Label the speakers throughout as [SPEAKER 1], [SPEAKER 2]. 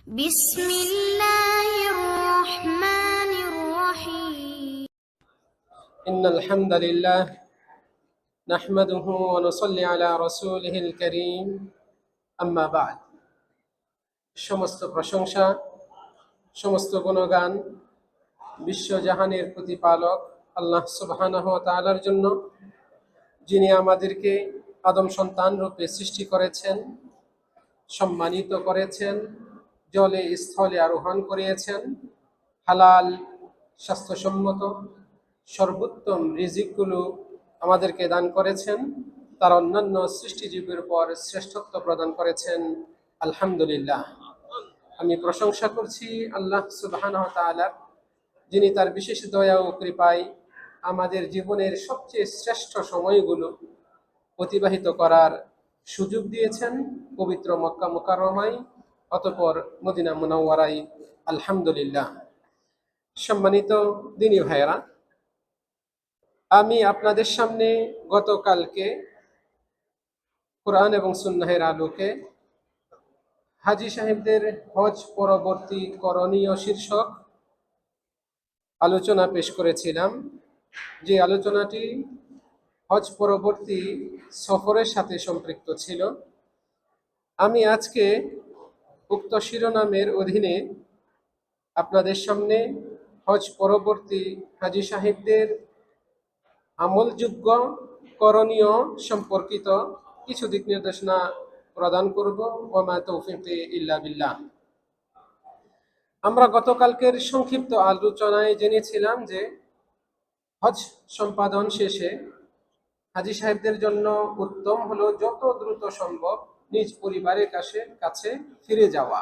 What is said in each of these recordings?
[SPEAKER 1] بسم الله الرحمن الرحيم
[SPEAKER 2] إن الحمد لله نحمده ونصلي على رسوله الكريم أما بعد সমস্ত প্রশংসা সমস্ত গুণগান বিশ্বজাহানের প্রতিপালক আল্লাহ সুবহানাহু ওয়া তাআলার জন্য, যিনি আমাদেরকে আদম সন্তান রূপে সৃষ্টি করেছেন, সম্মানিত করেছেন, জলে স্থলে আরোহণ করিয়েছেন, হালাল স্বাস্থ্যসম্মত সর্বোত্তম রিজিকগুলো আমাদেরকে দান করেছেন, তার অন্যান্য সৃষ্টিজীবের উপর শ্রেষ্ঠত্ব প্রদান করেছেন। আলহামদুলিল্লাহ, আমি প্রশংসা করছি আল্লাহ সুবহানাহু ওয়া তাআলার, যিনি তার বিশেষ দয়া ও কৃপায় আমাদের জীবনের সবচেয়ে শ্রেষ্ঠ সময়গুলো অতিবাহিত করার সুযোগ দিয়েছেন পবিত্র মক্কা মুকাররমায়, অতঃপর মদিনা মুনাওয়ারায়। আলহামদুলিল্লাহ। সম্মানিত দিনী ভাইয়েরা, আমি আপনাদের সামনে গতকালকে কোরআন এবং সুন্নাহের আলোকে হাজী সাহেবদের হজ পরবর্তী করণীয় শীর্ষক আলোচনা পেশ করেছিলাম, যে আলোচনাটি হজ পরবর্তী সফরের সাথে সম্পৃক্ত ছিল। আমি আজকে উক্ত শিরোনামের অধীনে আপনাদের সামনে হজ পরবর্তী হাজী সাহেবদের আমলযোগ্য করণীয় সম্পর্কিত কিছু দিক নির্দেশনা প্রদান করব। ওয়া মা তৌফিকি ইল্লা বিল্লাহ। আমরা গতকালকের সংক্ষিপ্ত আলোচনায় জেনেছিলাম যে হজ সম্পাদন শেষে হাজী সাহেবদের জন্য উত্তম হলো যত দ্রুত সম্ভব নিজ পরিবারের কাছে ফিরে যাওয়া।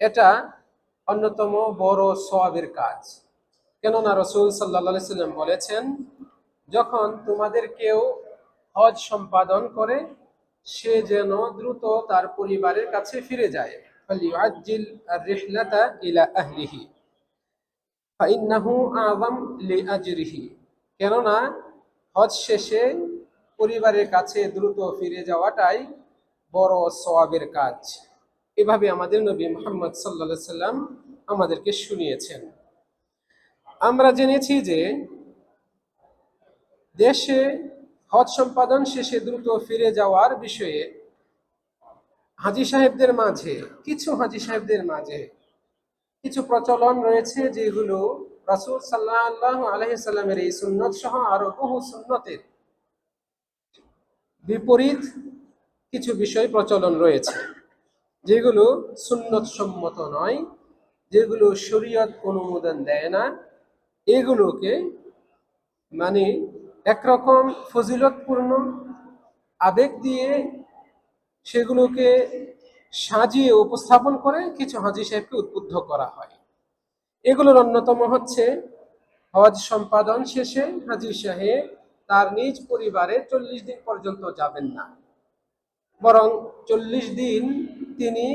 [SPEAKER 2] এটা অন্যতম বড় সওয়াবের কাজ। কেননা রাসূল সাল্লাল্লাহু আলাইহি সাল্লাম বলেছেন, যখন তোমাদের কেউ হজ সম্পাদন করে সে যেন দ্রুত তার পরিবারের কাছে ফিরে যায়। ফালিউআজ্জিল আর-রিহলাতা ইলা আহলিহি ফাইন্নাহু আযাম লিআজরিহি। কেননা হজ শেষে পরিবারের কাছে দ্রুত ফিরে যাওয়াটাই বড় সওয়াবের কাজ। এভাবে আমাদের নবী মুহাম্মদ সাল্লাল্লাহু আলাইহি সাল্লাম আমাদেরকে শুনিয়েছেন। আমরা জেনেছি যে দেশে হজ সম্পাদন শেষে দ্রুত ফিরে যাওয়ার বিষয়ে হাজী সাহেবদের মাঝে কিছু প্রচলন রয়েছে, যেগুলো রাসূল সাল্লাল্লাহু আলাইহি সাল্লামের এই সুন্নত সহ আরো বহু সুন্নতের বিপরীত কিছু বিষয় প্রচলন রয়েছে, যেগুলো সুন্নত সম্মত নয়, যেগুলো শরীয়ত অনুমোদন দেয় না। এগুলোকে মানে একরকম ফজিলতপূর্ণ আবেগ দিয়ে সেগুলোকে সাজিয়ে উপস্থাপন করে কিছু হাজী সাহেবকে উদ্বুদ্ধ করা হয়। এগুলোর অন্যতম হচ্ছে, হজ সম্পাদন শেষে হাজী সাহেব তার নিজ পরিবারে 40 দিন পর্যন্ত যাবেন না, বরং 40 দিন তিনি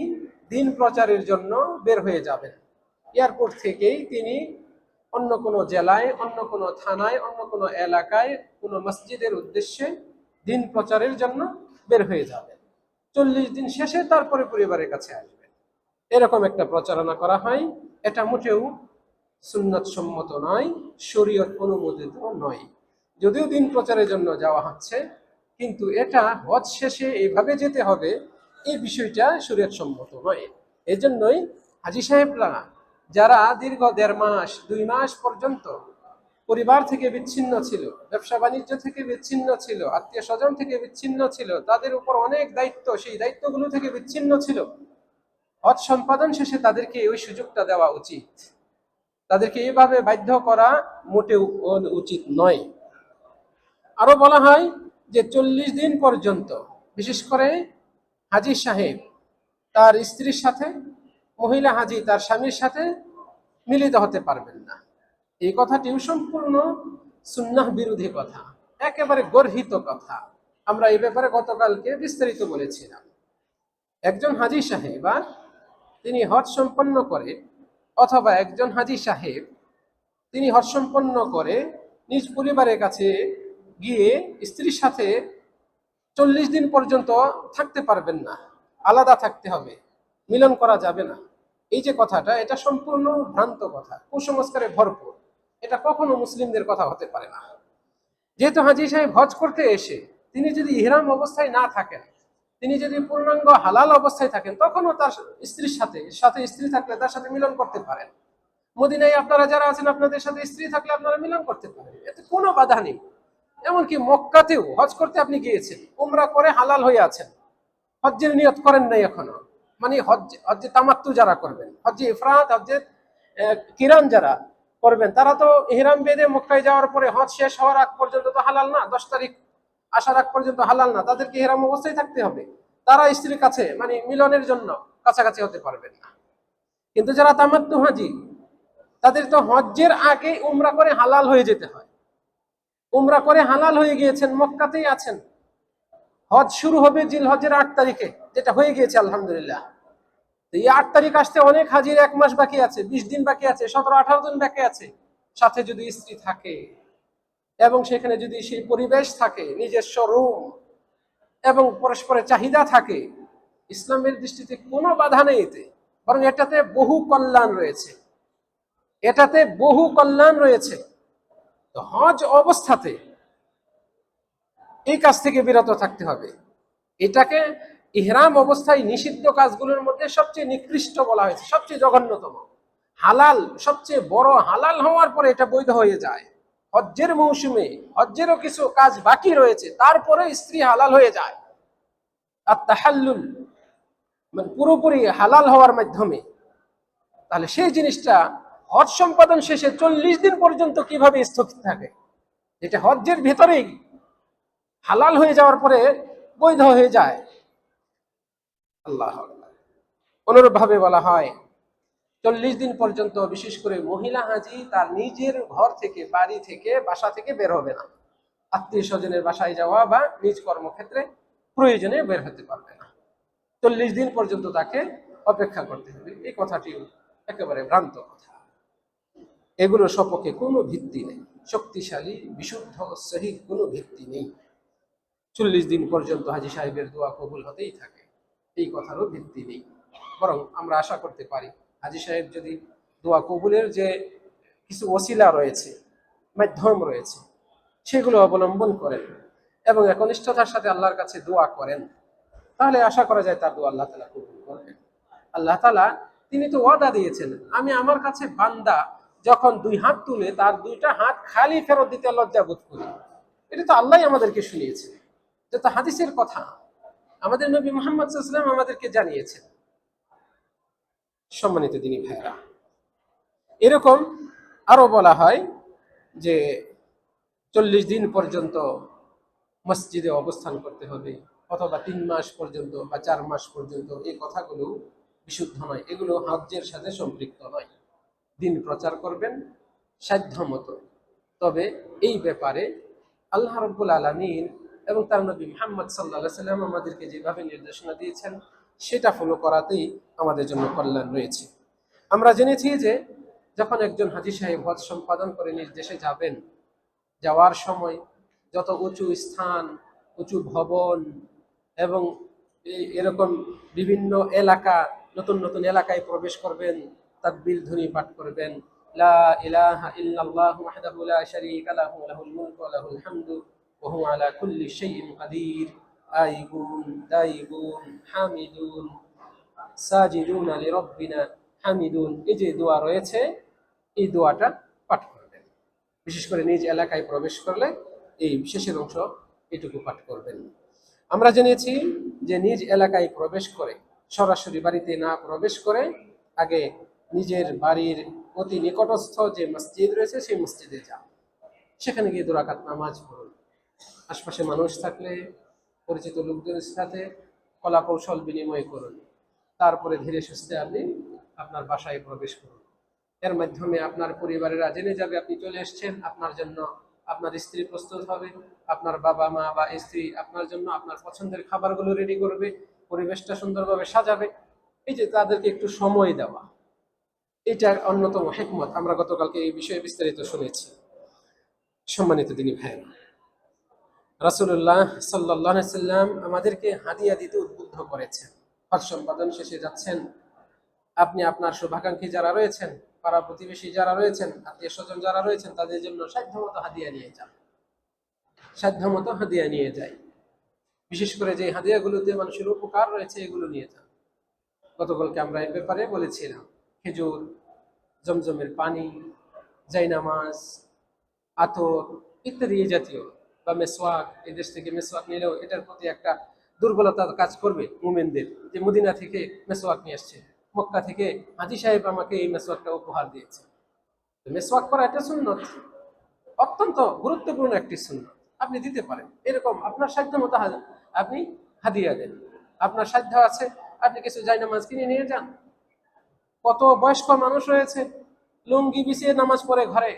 [SPEAKER 2] দিন প্রচারের জন্য বের হয়ে যাবেন। এয়ারপোর্ট থেকেই তিনি অন্য কোনো জেলায়, অন্য কোনো থানায়, অন্য কোনো এলাকায়, কোনো মসজিদের উদ্দেশ্যে দিন প্রচারের জন্য বের হয়ে যাবেন। 40 দিন শেষে তারপরে পরিবারের কাছে আসবেন, এরকম একটা প্রচারণা করা হয়। এটা মোটেও সুন্নত সম্মত নয়, শরীয়ত অনুমোদিত নয়। যদিও দিন প্রচারের জন্য যাওয়া হচ্ছে, কিন্তু এটা হজ শেষে এইভাবে যেতে হবে, এই বিষয়টা শরীয়ত সম্মত নয়। এজন্যই হাজী সাহেবরা যারা দীর্ঘ 1.5 মাস 2 মাস পর্যন্ত পরিবার থেকে বিচ্ছিন্ন ছিল, ব্যবসা বাণিজ্য থেকে বিচ্ছিন্ন ছিল, আত্মীয় স্বজন থেকে বিচ্ছিন্ন ছিল, তাদের উপর অনেক দায়িত্ব, সেই দায়িত্বগুলো থেকে বিচ্ছিন্ন ছিল, হজ সম্পাদন শেষে তাদেরকে ওই সুযোগটা দেওয়া উচিত। তাদেরকে এইভাবে বাধ্য করা মোটেও উচিত নয়। আরো বলা হয় যে 40 দিন পর্যন্ত বিশেষ করে হাজী সাহেব তার স্ত্রীর সাথে, মহিলা হাজী তার স্বামীর সাথে মিলিত হতে পারবেন না। এই কথাটিও সম্পূর্ণ সুন্নাহ বিরোধী কথা, একেবারে গর্হিত কথা। আমরা এই ব্যাপারে গতকালকে বিস্তারিত বলেছিলাম। একজন হাজী সাহেব তিনি হজ সম্পন্ন করে, অথবা একজন হাজী সাহেব তিনি হজ সম্পন্ন করে নিজ পরিবারের কাছে গিয়ে স্ত্রীর সাথে 40 দিন পর্যন্ত থাকতে পারবেন না, আলাদা থাকতে হবে, মিলন করা যাবে না। এই যে কথাটা, এটা সম্পূর্ণ ভ্রান্ত কথা, কুসংস্কারে ভরপুর। এটা কখনো মুসলিমদের কথা হতে পারে না। যেহেতু হাজী সাহেব হজ করতে এসে তিনি যদি ইহরাম অবস্থায় না থাকেন, তিনি যদি পূর্ণাঙ্গ হালাল অবস্থায় থাকেন, তখনও তার স্ত্রীর সাথে সাথে স্ত্রী থাকলে তার সাথে মিলন করতে পারেন। মদিনায় আপনারা যারা আছেন, আপনাদের সাথে স্ত্রী থাকলে আপনারা মিলন করতে পারেন, এতে কোনো বাধা নেই। এমনকি মক্কাতেও হজ করতে আপনি গিয়েছেন, উমরা করে হালাল হয়ে আছেন, হজ্জের নিয়ত করেন নাই এখনো, মানে হজ্জে তামাত্তু যারা করবেন, হজ্জে ইফরাত, হজ্জে কিরান যারা করবেন, তারা তো ইহরাম বেঁধে মক্কায় যাওয়ার পরে হজ শেষ হওয়ার আগ পর্যন্ত তো হালাল না, 10 তারিখ আসার আগ পর্যন্ত হালাল না, তাদেরকে ইহরাম অবস্থায় থাকতে হবে। তারা স্ত্রীর কাছে মানে মিলনের জন্য কাছাকাছি হতে পারবেন না। কিন্তু যারা তামাত্তু হাজি, তাদের তো হজ্জের আগে উমরা করে হালাল হয়ে যেতে হয়। উমরা করে হালাল হয়ে গিয়েছেন, মক্কাতেই আছেন, হজ শুরু হবে জিলহজের 8 তারিখে, যেটা হয়ে গিয়েছে আলহামদুলিল্লাহ। এই 8 তারিখ আসতে অনেক হাজির 1 মাস বাকি আছে, 20 দিন বাকি আছে, 17-18 দিন বাকি আছে। সাথে যদি স্ত্রী থাকে এবং সেখানে যদি সেই পরিবেশ থাকে, নিজস্ব রুম এবং পরস্পরের চাহিদা থাকে, ইসলামের দৃষ্টিতে কোনো বাধা নেই এতে, বরং এটাতে বহু কল্যাণ রয়েছে, এটাতে বহু কল্যাণ রয়েছে। তো হজ অবস্থাতে এই কাজ থেকে বিরত থাকতে হবে। এটাকে ইহরাম অবস্থায় নিষিদ্ধ কাজগুলোর মধ্যে সবচেয়ে নিকৃষ্ট বলা হয়েছে, সবচেয়ে জঘন্যতম। হালাল সবচেয়ে বড়, হালাল হওয়ার পরে এটা বৈধ হয়ে যায়। হজ্জের মৌসুমে হজ্জেরও কিছু কাজ বাকি রয়েছে, তারপরে স্ত্রী হালাল হয়ে যায়। আর তাহাল্লুল মানে পুরোপুরি হালাল হওয়ার মাধ্যমে, তাহলে সেই জিনিসটা হজ সম্পাদন শেষে 40 দিন পর্যন্ত কিভাবে স্থগিত থাকে, যেটা হজ্জের ভেতরেই হালাল হয়ে যাওয়ার পরে বৈধ হয়ে যায়। আল্লাহ অনুরূপ ভাবে বলা হয় 40 দিন পর্যন্ত বিশেষ করে মহিলা হাজি তার নিজের ঘর থেকে, বাড়ি থেকে, বাসা থেকে বের হবে না। আত্মীয় স্বজনের বাসায় যাওয়া বা নিজ কর্মক্ষেত্রে প্রয়োজনে বের হতে পারবে না। 40 দিন পর্যন্ত তাকে অপেক্ষা করতে হবে। এই কথাটি একেবারে ভ্রান্ত কথা, এগুলো সপক্ষে কোনো ভিত্তি নেই, শক্তিশালী বিশুদ্ধ সহিহ কোনো ভিত্তি নেই। 40 দিন পর্যন্ত হাজী সাহেবের দোয়া কবুল হতেই থাকে, এই কথারও ভিত্তি নেই। বরং আমরা আশা করতে পারি হাজী সাহেব যদি দোয়া কবুলের যে কিছু ওসিলা রয়েছে, মাধ্যম রয়েছে, সেগুলো অবলম্বন করেন এবং একনিষ্ঠতার সাথে আল্লাহর কাছে দোয়া করেন, তাহলে আশা করা যায় তার দোয়া আল্লাহ তাআলা কবুল করবেন। আল্লাহ তাআলা তিনি তো ওয়াদা দিয়েছেন, আমি আমার কাছে বান্দা যখন 2 হাত তুলে তার 2টা হাত খালি ফেরত দিতে লজ্জা বোধ করি। এটা তো আল্লাহ আমাদেরকে শুনিয়েছে, যত হাদিসের কথা আমাদের নবী মুহাম্মদ সাল্লাল্লাহু আলাইহি ওয়াসাল্লাম আমাদেরকে জানিয়েছেন। সম্মানিত দিনী ভাইরা, এরকম আরো বলা হয় যে 40 দিন পর্যন্ত মসজিদে অবস্থান করতে হবে, অথবা 3 মাস পর্যন্ত বা 4 মাস পর্যন্ত। এই কথাগুলো বিশুদ্ধ নয়, এগুলো হজ্জের সাথে সম্পৃক্ত নয়। দিন প্রচার করবেন সাধ্যমতো, তবে এই ব্যাপারে আল্লাহ রাব্বুল আলামিন এবং তার নবী মুহাম্মদ সাল্লাল্লাহু আলাইহি ওয়াসাল্লাম আমাদেরকে যেভাবে নির্দেশনা দিয়েছেন সেটা ফলো করাতেই আমাদের জন্য কল্যাণ রয়েছে। আমরা জেনেছি যে যখন একজন হাজী সাহেব হজ সম্পাদন করে নিজ দেশে যাবেন, যাওয়ার সময় যত উঁচু স্থান, উঁচু ভবন এবং এরকম বিভিন্ন এলাকা, নতুন নতুন এলাকায় প্রবেশ করবেন, তাকবীর ধ্বনি পাঠ করবেন, লা ইলাহা ইল্লাল্লাহু ওয়াহদাহু লা শারীকা লাহু লাহুল মুলকু ওয়া লাহুল হামদু ওয়া হুয়া আলা কুল্লি শাইইন কাদির, আইবুন তাইবুন হামিদুন সাজিদুনা লিরাব্বিনা হামিদুন। এই যে দোয়া রয়েছে, এই দোয়াটা পাঠ করবেন। বিশেষ করে নিজ এলাকায় প্রবেশ করলে এই বিশেষের অংশ এটুকু পাঠ করবেন। আমরা জেনেছি যে নিজ এলাকায় প্রবেশ করে, সরাসরি বাড়িতে না প্রবেশ করে, আগে নিজের বাড়ির অতি নিকটস্থ যে মসজিদ রয়েছে সেই মসজিদে যান, সেখানে গিয়ে 2 রাকাত নামাজ পড়ুন। আশপাশে মানুষ থাকলে পরিচিত লোকদের সাথে কলা কৌশল বিনিময় করুন, তারপরে ধীরে সুস্থে আপনি আপনার বাসায় প্রবেশ করুন। এর মাধ্যমে আপনার পরিবারেরা জেনে যাবে আপনি চলে এসেছেন, আপনার জন্য আপনার স্ত্রী প্রস্তুত হবে, আপনার বাবা মা বা স্ত্রী আপনার জন্য আপনার পছন্দের খাবারগুলো রেডি করবে, পরিবেশটা সুন্দরভাবে সাজাবে। এই যে তাদেরকে একটু সময় দেওয়া, এটা অন্যতম হিকমত। আমরা গতকালকে এই বিষয়ে বিস্তারিত শুনেছি। সম্মানিত দিনী ভাইরা, রাসূলুল্লাহ সাল্লাল্লাহু আলাইহি সাল্লাম আমাদেরকে হাদিয়া দিতে উদ্বুদ্ধ করেছেন। হজ সম্পাদন শেষে যাচ্ছেন, আপনি আপনার শুভাকাঙ্ক্ষী যারা রয়েছেন, পাড়া প্রতিবেশী যারা রয়েছেন, আত্মীয় স্বজন যারা রয়েছেন, তাদের জন্য সাধ্যমতো হাদিয়া নিয়ে যান, সাধ্যমতো হাদিয়া নিয়ে যাই। বিশেষ করে যে হাদিয়াগুলোতে মানুষের উপকার রয়েছে এগুলো নিয়ে যান। গতকালকে আমরা এই ব্যাপারে বলেছিলাম, খেজুর, জমজমের পানি, জাইনামাজ, আতর ইত্যাদি এই জাতীয়, বা মেসওয়াক, এই দেশ থেকে মেসওয়াক নিলেও এটার প্রতি একটা দুর্বলতা কাজ করবে মুমিনদের, যে মদিনা থেকে মেসওয়াক নিয়ে আসছে, মক্কা থেকে হাজী সাহেব আমাকে এই মেসওয়াকটা উপহার দিয়েছে। মেসওয়াক করা একটা সুন্নত, অত্যন্ত গুরুত্বপূর্ণ একটি সুন্নত, আপনি দিতে পারেন। এরকম আপনার সাধ্য মতো আপনি হাদিয়া দেন। আপনার সাধ্য আছে, আপনি কিছু জায়নামাজ কিনে নিয়ে যান। কত বয়স্ক মানুষ রয়েছে লুঙ্গি বিছিয়ে নামাজ পড়ে ঘরে,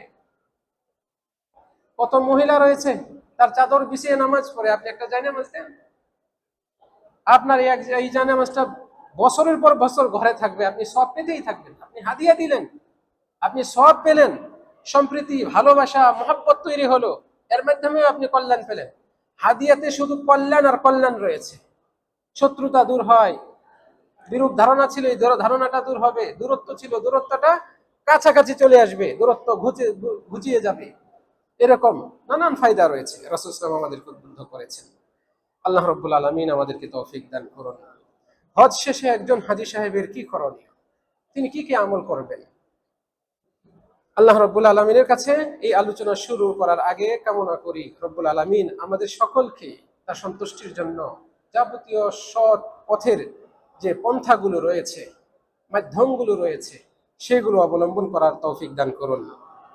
[SPEAKER 2] কত মহিলা রয়েছে তার চাদর বিছিয়ে নামাজ পড়ে, আপনি একটা জায়নামাজ দেন। আপনার এই জায়নামাজটা বছরের পর বছর ঘরে থাকবে, আপনি সব পেতেই থাকবেন। আপনি হাদিয়া দিলেন, আপনি সব পেলেন, সম্প্রীতি, ভালোবাসা, মহব্বত তৈরি হলো, এর মাধ্যমে আপনি কল্যাণ পেলেন। হাদিয়াতে শুধু কল্যাণ আর কল্যাণ রয়েছে। শত্রুতা দূর হয়, বিরূপ ধারণা ছিল এই ধারণাটা দূর হবে, দূরত্ব ছিল দূরত্বটা কাছাকাছি চলে আসবে, দূরত্ব ঘুচিয়ে যাবে। এরকম নানান ফায়দা রয়েছে, রাসূল সাল্লাল্লাহু আলাইহি ওয়াসাল্লাম আমাদেরকে উদ্বুদ্ধ করেছেন। আল্লাহ রাব্বুল আলামিন আমাদেরকে তৌফিক দান করুন। হজ শেষে একজন হাজী সাহেবের কি করণীয়, তিনি কি কি আমল করবেন? আল্লাহ রাব্বুল আলামিনের কাছে এই আলোচনা শুরু করার আগে কামনা করি রব্বুল আলামিন আমাদের সকলকে তার সন্তুষ্টির জন্য যাবতীয় সৎ পথের যে পন্থাগুলো রয়েছে, মাধ্যমগুলো রয়েছে, সেগুলো অবলম্বন করার তৌফিক দান করুন।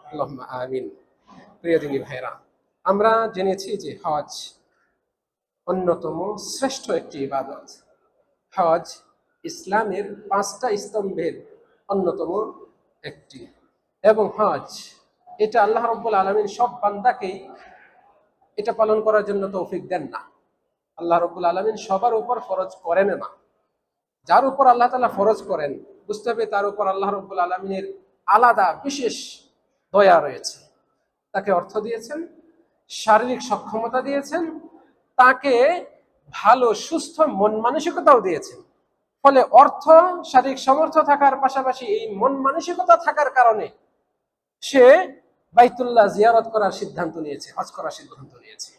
[SPEAKER 2] আল্লাহুম্মা আমিন। প্রিয় দিনী ভাইরা, আমরা জেনেছি যে হজ অন্যতম শ্রেষ্ঠ একটি ইবাদত। হজ ইসলামের 5টা স্তম্ভের অন্যতম একটি, এবং হজ এটা আল্লাহ রাব্বুল আলামিন সব বান্দাকেই এটা পালন করার জন্য তৌফিক দেন না। আল্লাহ রাব্বুল আলামিন সবার উপর ফরজ করেন না। যার উপর আল্লাহ তাআলা ফরজ করেন, বুঝতে হবে তার উপর আল্লাহ রাব্বুল আলামিনের আলাদা বিশেষ দয়া রয়েছে। তাকে অর্থ দিয়েছেন, শারীরিক সক্ষমতা দিয়েছেন, তাকে ভালো সুস্থ মন মানসিকতাও দিয়েছেন। ফলে অর্থ, শারীরিক সামর্থ্য থাকার পাশাপাশি এই মন মানসিকতা থাকার কারণে সে বাইতুল্লাহ জিয়ারত করার সিদ্ধান্ত নিয়েছে, হজ করার সিদ্ধান্ত নিয়েছে।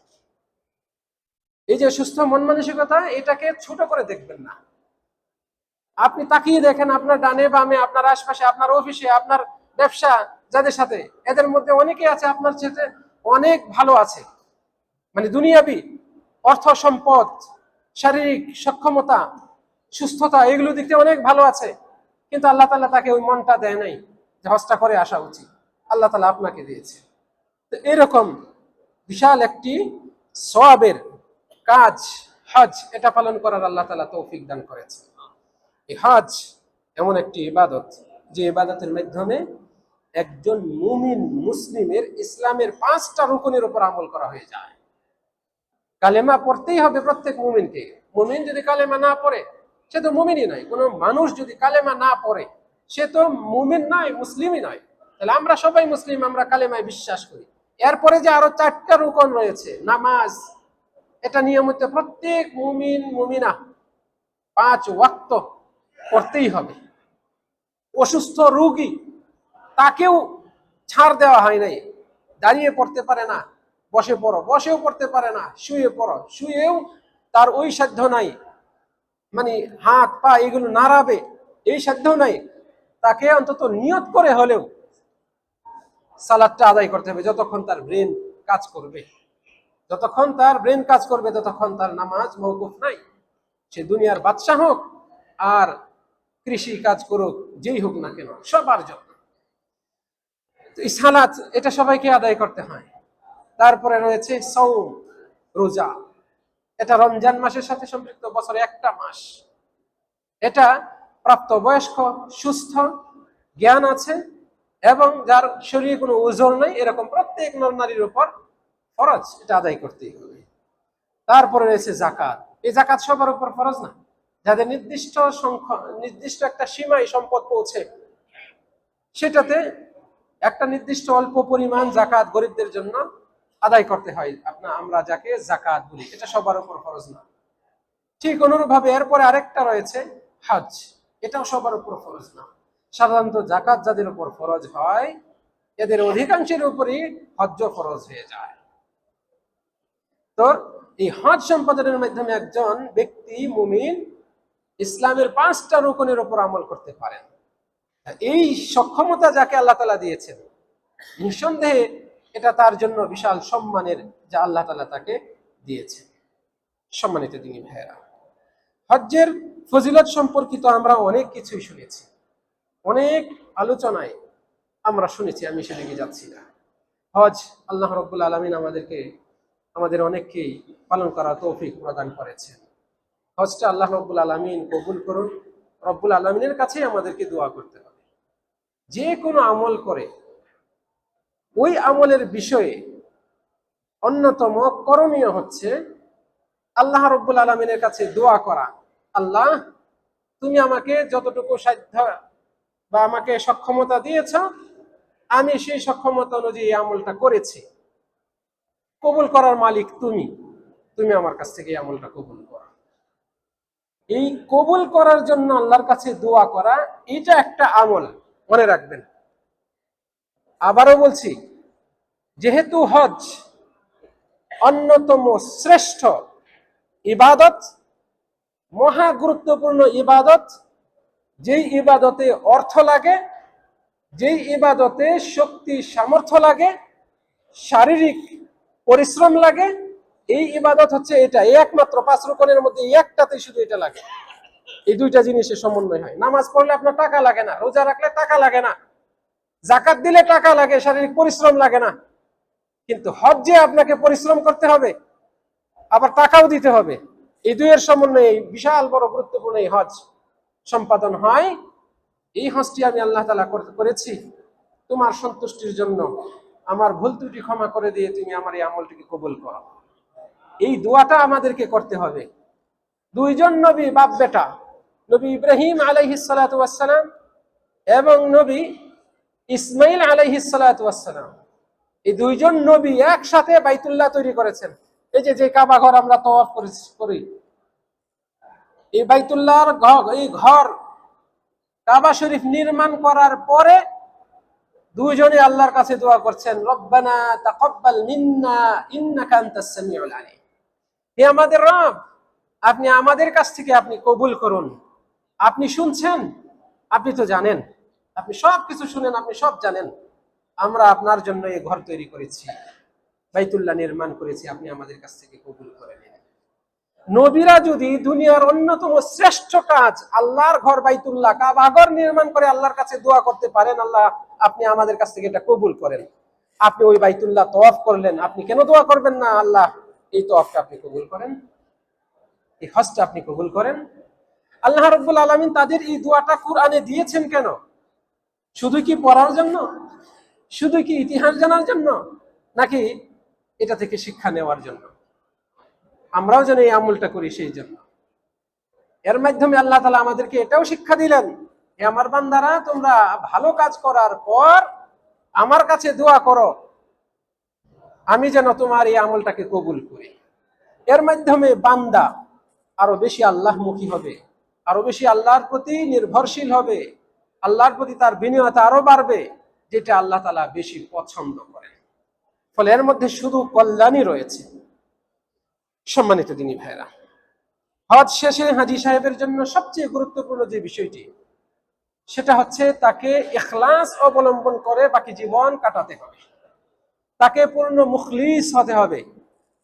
[SPEAKER 2] এই যে সুস্থ মন মানসিকতা, এটাকে ছোট করে দেখবেন না। আপনি তাকিয়ে দেখেন আপনার ডানে বামে, আপনার আশপাশে, আপনার অফিসে, আপনার ব্যবসা যাদের সাথে, এদের মধ্যে অনেকে আছে আপনার সাথে অনেক ভালো আছে, মানে দুনিয়াবি অর্থ সম্পদ, শারীরিক সক্ষমতা, সুস্থতা, এগুলো দিক থেকে অনেক ভালো আছে, কিন্তু আল্লাহ তাআলা তাকে ওই মনটা দেয় নাই যে হজটা করে আসা উচিত। আল্লাহ তাআলা আপনাকে দিয়েছে। তো এরকম বিশাল একটি সওয়াবের কাজ হজ, এটা পালন করার আল্লাহ তাআলা তৌফিক দান করেছে। এই হজ এমন একটি ইবাদত, যে ইবাদতের মাধ্যমে একজন মুমিন মুসলিমের ইসলামের 5টা রুকনের উপর আমল করা হয়ে যায়। কালেমা পড়তেই হবে প্রত্যেক মুমিনকে। মুমিন যদি কালেমা না পড়ে সে তো মুমিনই নয়। কোনো মানুষ যদি কালেমা না পড়ে সে তো মুমিন নয়, মুসলিমই নয়। তাহলে আমরা সবাই মুসলিম, আমরা কালেমায় বিশ্বাস করি। এরপরে যে আরো 4টা রুকন রয়েছে, নামাজ, এটা নিয়মিত প্রত্যেক মুমিন মুমিনা 5 ওয়াক্ত পড়তেই হবে। অসুস্থ রোগী, তাকেও ছাড় দেওয়া হয় নাই। দাঁড়িয়ে পড়তে পারে না, বসে পড়ো, বসেও পড়তে পারে না, শুয়ে পড়ো, শুয়েও তার ওই সাধ্য নাই, মানে হাত পা এগুলো নাড়াবে এই সাধ্য নাই, তাকে অন্তত নিয়ত করে হলেও সালাতটা আদায় করতে হবে। যতক্ষণ তার ব্রেন কাজ করবে, যতক্ষণ তার ব্রেন কাজ করবে, ততক্ষণ তার নামাজ মওকুফ নাই। সে দুনিয়ার বাদশা হোক আর কৃষি কাজ করুক, যেই হোক না কেন, সবার জন্য এই সালাত, এটা সবাইকে আদায় করতে হয়। তারপরে রয়েছে সাওম, রোজা, এটা রমজান মাসের সাথে সম্পৃক্ত, বছরে একটা মাস। এটা প্রাপ্তবয়স্ক, সুস্থ, জ্ঞান আছে এবং যার শরীরে কোনো ওজন নেই, এরকম প্রত্যেক নর নারীর উপর ফরজ, এটা আদায় করতেই হবে। তারপরে রয়েছে জাকাত। এই জাকাত সবার উপর ফরজ না, যাদের নির্দিষ্ট সংখ্যা, নির্দিষ্ট একটা সীমায় সম্পদ পৌঁছে, সেটাতে একটা নির্দিষ্ট অল্প পরিমাণ জাকাত গরিবদের জন্য আদায় করতে হয়। আমরা যাকে জাকাত বলি, এটা সবার উপর ফরজ না। ঠিক অনুরূপভাবে এরপরে আরেকটা রয়েছে হজ। এটাও সবার উপর ফরজ না। সাধারণত যাকাত যাদের উপর ফরজ হয় এদের অধিকাংশের উপরই হজ্জ ফরজ হয়ে যায়। তো এই হজ সম্পাদনের মাধ্যমে একজন ব্যক্তি মুমিন ইসলামের 5টা রুকনের উপর আমল করতে পারেন। এই সক্ষমতা যাকে আল্লাহ তাআলা দিয়েছেন, নিঃসন্দেহে এটা তার জন্য বিশাল সম্মানের, যা আল্লাহ তাআলা তাকে দিয়েছে। সম্মানিত দিনী ভাইয়েরা, হজ্জের ফজিলত সম্পর্কিত আমরা অনেক কিছুই শুনেছি, অনেক আলোচনায় আমরা শুনেছি, আমি সেদিকে যাচ্ছি না। হজ আল্লাহ রাব্বুল আলামিন আমাদের অনেককেই পালন করার তৌফিক প্রদান করেছেন। হজটা আল্লাহ রাব্বুল আলামিন কবুল করুন। রব্বুল আলামিনের কাছেই আমাদেরকে দোয়া করতে হবে। যে কোনো আমল করে ওই আমলের বিষয়ে অন্যতম করণীয় হচ্ছে আল্লাহ রাব্বুল আলামিনের কাছে দোয়া করা, আল্লাহ তুমি আমাকে যতটুকু সাধ্য বা আমাকে সক্ষমতা দিয়েছ, আমি সেই সক্ষমতা অনুযায়ী আমলটা করেছি, কবুল করার মালিক তুমি আমার কাছ থেকে এই আমলটা কবুল করো। এই কবুল করার জন্য আল্লাহর কাছে দোয়া করা, এটা একটা আমল, মনে রাখবেন। আবারও বলছি, যেহেতু হজ অন্যতম শ্রেষ্ঠ ইবাদত, মহা গুরুত্বপূর্ণ ইবাদত, যেই ইবাদতে অর্থ লাগে, যেই ইবাদতে শক্তি সামর্থ্য লাগে, শারীরিক পরিশ্রম লাগে, এই ইবাদত হচ্ছে এটা। একমাত্র 5 রুকনের মধ্যে একটাতেই শুধু এটা লাগে। এই দুইটা জিনিসের সমন্বয় হয়। নামাজ পড়লে আপনার টাকা লাগে না, রোজা রাখলে টাকা লাগে না, যাকাত দিলে টাকা লাগে, শারীরিক পরিশ্রম লাগে না। কিন্তু হজ্জে আপনাকে পরিশ্রম করতে হবে, আবার টাকাও দিতে হবে। এই দুইয়ের সমন্বয়ে বিশাল বড় গুরুত্বপূর্ণ এই হজ সম্পাদন হয়। এই হজটি আমি আল্লাহ তাআলা করেছি তোমার সন্তুষ্টির জন্য, আমার ভুল ত্রুটি ক্ষমা করে দিয়ে তুমি আমার এই আমলটিকে কবুল করো। এই দোয়াটা আমাদেরকে করতে হবে। দুইজন নবী বাপ বেটা, নবী ইব্রাহিম আলাইহিস সালাতু ওয়াস সালাম এবং নবী ইসমাইল আলাইহিস সালাতু ওয়াস সালাম, এই দুইজন নবী একসাথে বাইতুল্লাহ তৈরি করেছেন। এই যে কাবা ঘর আমরা তওয়াফ করি, এই বাইতুল্লাহর এই ঘর কাবা শরীফ নির্মাণ করার পরে দুইজনে আল্লাহর কাছে দোয়া করছেন, রব্বানা তাকাব্বাল মিন্না ইন্নাকা আনতাস সামিউল আলিম। হে আমাদের রব, আপনি আমাদের কাছ থেকে আপনি কবুল করুন। আপনি শুনছেন, আপনি তো জানেন, আপনি সব কিছু শুনেন, আপনি সব জানেন। আমরা আপনার জন্য এই ঘর তৈরি করেছি, বাইতুল্লাহ নির্মাণ করেছি, আপনি আমাদের কাছ থেকে কবুল করে নিন। নবীরা যদি দুনিয়ার অন্যতম শ্রেষ্ঠ কাজ আল্লাহর ঘর বাইতুল্লাহ কাবা ঘর নির্মাণ করে আল্লাহর কাছে দোয়া করতে পারেন, আল্লাহ আপনি আমাদের কাছ থেকে এটা কবুল করেন, আপনি ওই বাইতুল্লাহ তওয়াফ করলেন, আপনি কেন দোয়া করবেন না, আল্লাহ এই তওয়াফটা আপনি কবুল করেন, এই হজটা আপনি কবুল করেন। আল্লাহ রাব্বুল আলামিন তাদের এই দোয়াটা কুরআনে দিয়েছেন কেন? শুধু কি পড়ার জন্য, শুধু কি ইতিহাস জানার জন্য, নাকি এটা থেকে শিক্ষা নেওয়ার জন্য? আমরাও যেন এই আমলটা করি সেই জন্য। এর মাধ্যমে আল্লাহ তাআলা আমাদেরকে এটাও শিক্ষা দিলেন, হে আমার বান্দারা, তোমরা ভালো কাজ করার পর আমার কাছে দোয়া করো, আমি যেন তোমার এই আমলটাকে কবুল করি। এর মাধ্যমে বান্দা আরো বেশি আল্লাহমুখী হবে, আরো বেশি আল্লাহর প্রতি নির্ভরশীল হবে, আল্লাহর প্রতি তার বিনয়তা আরো বাড়বে, যেটা আল্লাহ তাআলা বেশি পছন্দ করেন। ফলে এর মধ্যে শুধু কল্যাণই রয়েছে। সম্মানিত দিনী ভাইরা, হজ শেষে হাজী সাহেবের জন্য সবচেয়ে গুরুত্বপূর্ণ যে বিষয়টি, সেটা হচ্ছে তাকে ইখলাস অবলম্বন করে বাকি জীবন কাটাতে হবে, তাকে পূর্ণ মুখলিস হতে হবে।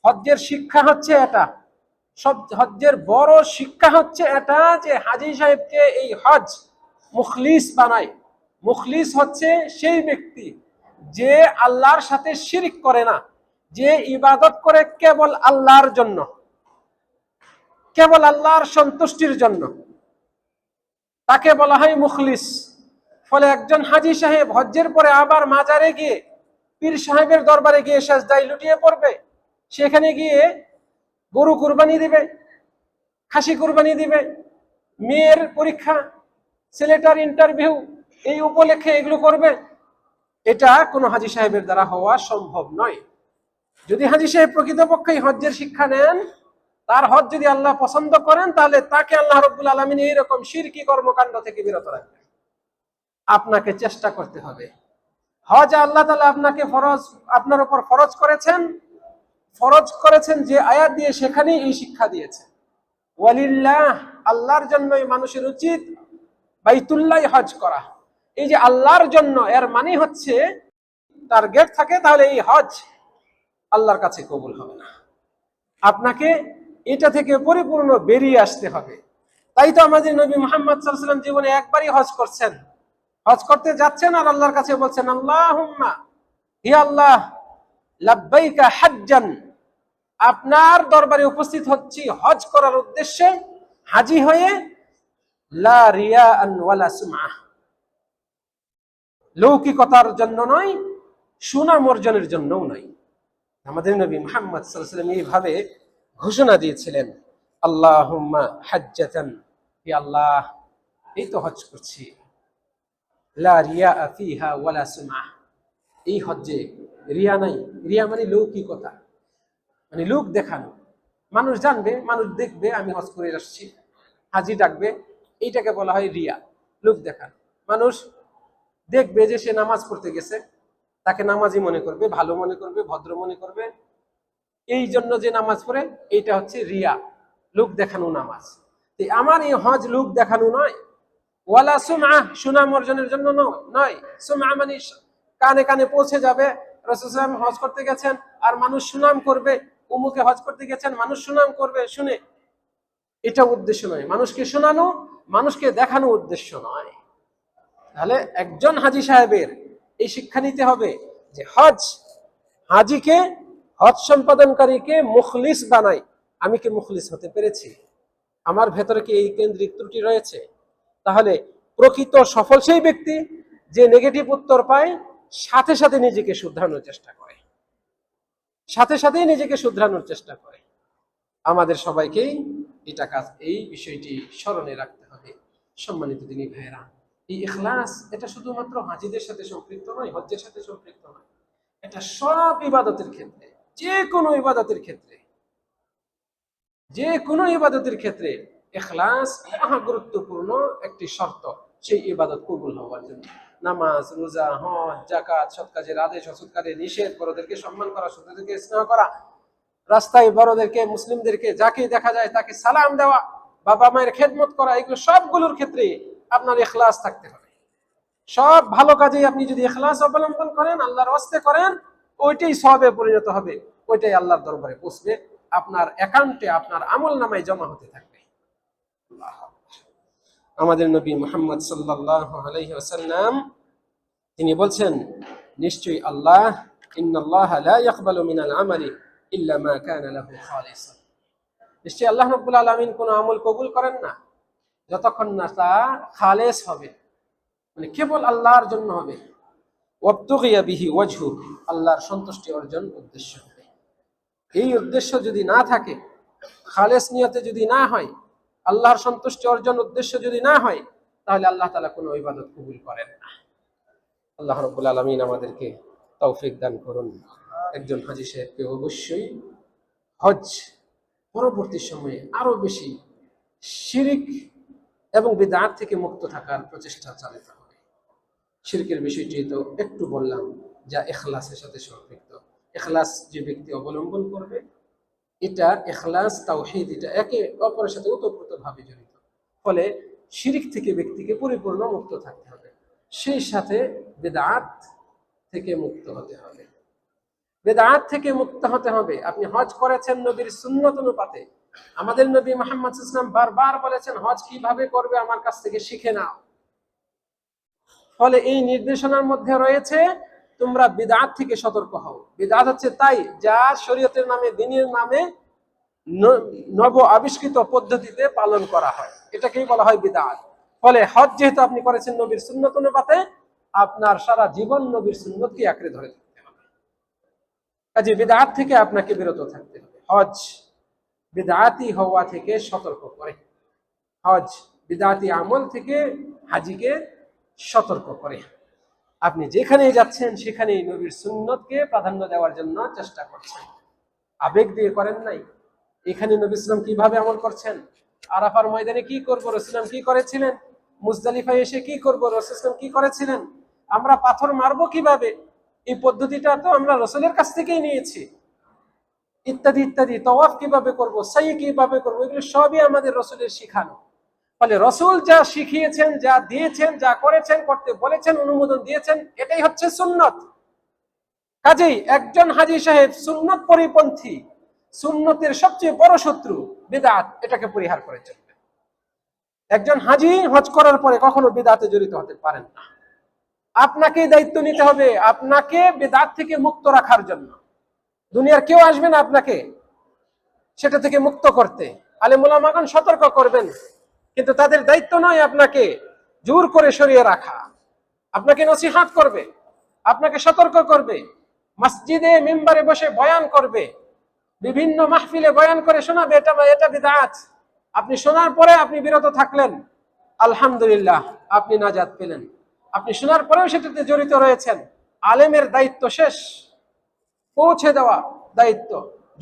[SPEAKER 2] হজ্জের শিক্ষা হচ্ছে এটা, হজ্জের বড় শিক্ষা হচ্ছে এটা, যে হাজী সাহেবকে এই হজ মুখলিস বানায়। মুখলিস হচ্ছে সেই ব্যক্তি যে আল্লাহর সাথে শিরিক করে না, যে ইবাদত করে কেবল আল্লাহর জন্য, কেবল আল্লাহর সন্তুষ্টির জন্য, তাকে বলা হয় মুখলিস। ফলে একজন হাজী সাহেব হজ্জের পরে আবার মাজারে গিয়ে পীর সাহেবের দরবারে গিয়ে সেজদায় লুটিয়ে পড়বে, সেখানে গিয়ে গরু কুরবানি দিবে, খাসি কুরবানি দিবে, মেয়ের পরীক্ষা, ছেলেটার ইন্টারভিউ, এই উপলক্ষে এগুলো করবে। এটা কোনো হাজী সাহেবের দ্বারা হওয়া সম্ভব নয়। যদি হাজী সাহেব প্রকৃতপক্ষে হজ্জের শিক্ষা নেন, তার হজ যদি আল্লাহ পছন্দ করেন তাহলে তাকে আল্লাহ রাব্বুল আলামিন এইরকম শিরকি কর্মকাণ্ড থেকে বিরত রাখবেন। আপনাকে চেষ্টা করতে হবে। হজ আল্লাহ তাআলা আপনার উপর ফরজ করেছেন যে আয়াত দিয়ে, সেখানেই এই শিক্ষা দিয়েছেন। ওয়ালিল্লাহ, আল্লাহর জন্যই মানুষের উচিত বাইতুল্লাহ হজ করা। এই যে আল্লাহর জন্য, এর মানে হচ্ছে টার্গেট থাকে, তাহলে এই হজ আল্লাহর কাছে কবুল হবে না। আপনাকে এটা থেকে পরিপূর্ণ বেরিয়ে আসতে হবে। তাই তো আমাদের নবী মুহাম্মদ সাল্লাল্লাহু আলাইহি ওয়াসাল্লাম জীবনে একবারই হজ করছেন। হজ করতে যাচ্ছেন আর আল্লাহর কাছে বলছেন, আল্লাহুম্মা, হে আল্লাহ, লাব্বাইকা হাজ্জান, আপনার দরবারে উপস্থিত হচ্ছি হজ করার উদ্দেশ্যে, হাজী হয়ে, লা রিয়াআন ওয়ালা সুমআহ, লৌকিকতার জন্য নয়, সুনাম অর্জনের জন্যও নয়। আমাদের নবী মুহাম্মদ সাল্লাল্লাহু আলাইহি ওয়াসাল্লাম এইভাবে ঘোষণা দিয়েছিলেন, আল্লাহুম্মা হাজ্জাতান, হে আল্লাহ, এই তো হজ করছি, লা রিয়া ফিহা ওয়ালা সুমআহ, এই হজ্জে রিয়া নাই। রিয়া মানে লৌকিকতা, মানে লোক দেখানো। মানুষ জানবে, মানুষ দেখবে আমি হজ করে আসছি, হাজি ডাকবে, এইটাকে বলা হয় রিয়া, লোক দেখানো। মানুষ দেখবে যে সে নামাজ পড়তে গেছে, তাকে নামাজি মনে করবে, ভালো মনে করবে, ভদ্র মনে করবে, এই জন্য যে নামাজ পড়ে, এইটা হচ্ছে রিয়া, লোক দেখানো নামাজ। আমার এই হজ লোক দেখানো নয়, ওয়ালা সুমআহ, সুনাম অর্জনের জন্য নয়। সুমআ মানে কানে কানে পৌঁছে যাবে, রাসূল সাল্লাল্লাহু আলাইহি ওয়াসাল্লাম হজ করতে গেছেন আর মানুষ সুনাম করবে, উমুকে হজ করতে গেছেন, মানুষ সুনাম করবে শুনে, এটা উদ্দেশ্য নয়। মানুষকে শোনানো, মানুষকে দেখানো উদ্দেশ্য নয়। তাহলে একজন হাজী সাহেবের এই শিক্ষা নিতে হবে যে হাজিকে, হজ সম্পাদনকারীকে মুখলিস বানাই। আমি কি মুখলিস হতে পেরেছি? আমার ভেতরে কি এই কেন্দ্রিক ত্রুটি রয়েছে? তাহলে প্রকৃত সফল সেই ব্যক্তি যে নেগেটিভ উত্তর পায়, সাথে সাথে নিজেকে শুধরানোর চেষ্টা করে, সাথে সাথেই নিজেকে শুধরানোর চেষ্টা করে। আমাদের সবাইকেই এই বিষয়টি স্মরণে রাখতে হবে। সম্মানিত দিনী ভাইয়েরা, এই ইখলাস এটা শুধুমাত্র হাজীদের সাথে সম্পৃক্ত নয়, হজ্জের সাথে সম্পৃক্ত নয়, এটা সব ইবাদতের ক্ষেত্রে, যে কোনো ইবাদতের ক্ষেত্রে, যে কোনো ইবাদতের ক্ষেত্রে ইখলাস মহা গুরুত্বপূর্ণ একটি শর্ত সেই ইবাদত কবুল হওয়ার জন্য। নামাজ, রোজা, হজ, যাকাত, সৎ কাজের আদেশ, অসৎ কাজের নিষেধ, বড়দেরকে সম্মান করা, ছোটদেরকে স্নেহ করা, রাস্তায় বড়দেরকে, মুসলিমদেরকে যাকে দেখা যায় তাকে সালাম দেওয়া, বাবা মায়ের খেদমত করা, এগুলো সবগুলোর ক্ষেত্রে আপনার ইখলাস থাকতে হবে। সব ভালো কাজে আপনি যদি ইখলাস অবলম্বন করেন, আল্লাহর ওয়াস্তে করেন, ওইটাই সওয়াবে পরিণত হবে, ওইটাই আল্লাহর দরবারে পৌঁছবে, আপনার অ্যাকাউন্টে, আপনার আমলনামায় জমা হতে থাকবে। আমাদের নবী মুহাম্মদ সাল্লাল্লাহু আলাইহি ওয়াসাল্লাম তিনি বলছেন, নিশ্চয়ই আল্লাহ, ইন্নাল্লাহা লা ইয়াকবালু মিনাল আমালি ইল্লা মা কানা লাহু খালিসান, নিশ্চয়ই আল্লাহ রাব্বুল আলামিন কোন আমল কবুল করেন না যতক্ষণ না তা খালেস হবে, মানে কেবল আল্লাহর জন্য হবে। ওয়াবতুগিয়া বিহি ওয়াজহু, আল্লাহর সন্তুষ্টি অর্জন উদ্দেশ্য হবে। এই উদ্দেশ্য যদি না থাকে, খালেস নিয়তে যদি না হয়, আল্লাহর সন্তুষ্টি অর্জন উদ্দেশ্য যদি না হয়, তাহলে আল্লাহ তাআলা কোনো ইবাদত কবুল করেন না। আল্লাহ রাব্বুল আলামিন আমাদেরকে তৌফিক দান করুন। একজন হাজী সাহেবকে অবশ্যই হজ পরবর্তী সময়ে আরো বেশি শিরক এবং বিদআত থেকে মুক্ত থাকার প্রচেষ্টা চালাতে হবে। শিরকের বিষয়টি তো একটু বললাম, যা ইখলাসের সাথে সম্পৃক্ত। ইখলাস যে ব্যক্তি অবলম্বন করবে, এটা ইখলাস, তাওহীদ, এটা একে অপরের সাথে ওতপ্রোতভাবে জড়িত। ফলে শিরক থেকে ব্যক্তিকে পরিপূর্ণ মুক্ত থাকতে হবে, সেই সাথে বিদআত থেকে মুক্ত হতে হবে। বিদআত থেকে মুক্ত হতে হবে। আপনি হজ করেছেন নবীর সুন্নত অনুপাতে। আমাদের নবী মুহাম্মদ সাল্লাল্লাহু আলাইহি ওয়াসাল্লাম বারবার বলেছেন, হজ কিভাবে করবে আমার কাছ থেকে শিখে নাও। ফলে এই নির্দেশনার মধ্যে রয়েছে, তোমরা বিদআত থেকে সতর্ক হও। বিদআত হচ্ছে তাই যা শরীয়তের নামে, দ্বীনের নামে নব আবিষ্কৃত পদ্ধতিতে পালন করা হয়, এটাকেই বলা হয় বিদআত। ফলে হজ যেহেতু আপনি করেছেন নবীর সুন্নত অনুপাতে, আপনার সারা জীবন নবীর সুন্নতকে আঁকড়ে ধরে থাকতে হবে। কাজে বিদআত থেকে আপনাকে বিরত থাকতে হবে। হজ বিদআতি হওয়া থেকে সতর্ক করে, হজ বিদআতি আমল থেকে হাজীকে সতর্ক করে। আপনি যেখানেই যাচ্ছেন সেখানেই নবীর সুন্নতকে প্রাধান্য দেওয়ার জন্য চেষ্টা করছেন। আবেগ দিয়ে করেন নাই, এখানে নবী ইসলাম কিভাবে আমল করছেন, আরাফার ময়দানে কি করবো রাসূলুল্লাহ কি করেছিলেন, মুজদালিফায় এসে কি করবো রাসূলুল্লাহ কি করেছিলেন, আমরা পাথর মারবো কিভাবে, এই পদ্ধতিটা তো আমরা রাসূলের কাছ থেকেই নিয়েছি, ইত্যাদি ইত্যাদি, তওয়াফ কিভাবে করব, সাই কিভাবে করব, এগুলো সবই আমাদের রাসূলের শিখানো। ফলে রাসূল যা শিখিয়েছেন, যা দিয়েছেন, যা করেছেন, করতে বলেছেন, অনুমোদন দিয়েছেন, এটাই হচ্ছে সুন্নত। কাজেই একজন হাজী সাহেব সুন্নত পরিপন্থী, সুন্নতের সবচেয়ে বড় শত্রু বিদআত, এটাকে পরিহার করে চলবে। একজন হাজী হজ করার পরে কখনো বিদআতে জড়িত হতে পারেন না। আপনাকেই দায়িত্ব নিতে হবে আপনাকে বিদআত থেকে মুক্ত রাখার জন্য। দুনিয়ার কেউ আসবে না আপনাকে সেটা থেকে মুক্ত করতে। আলেম ওলামাগণ সতর্ক করবেন, কিন্তু তাদের দায়িত্ব নয় আপনাকে জোর করে সরিয়ে রাখা। আপনাকে নসিহত করবে, আপনাকে সতর্ক করবে, মসজিদে মিম্বারে বসে বয়ান করবে, বিভিন্ন মাহফিলে বয়ান করে শোনাবে এটা বিদআত। আপনি শোনার পরে আপনি বিরত থাকলেন, আলহামদুলিল্লাহ, আপনি নাজাত পেলেন। আপনি শোনার পরেও সেটাতে জড়িত রয়েছেন, আলেমের দায়িত্ব শেষ, পৌঁছে দেওয়া দায়িত্ব,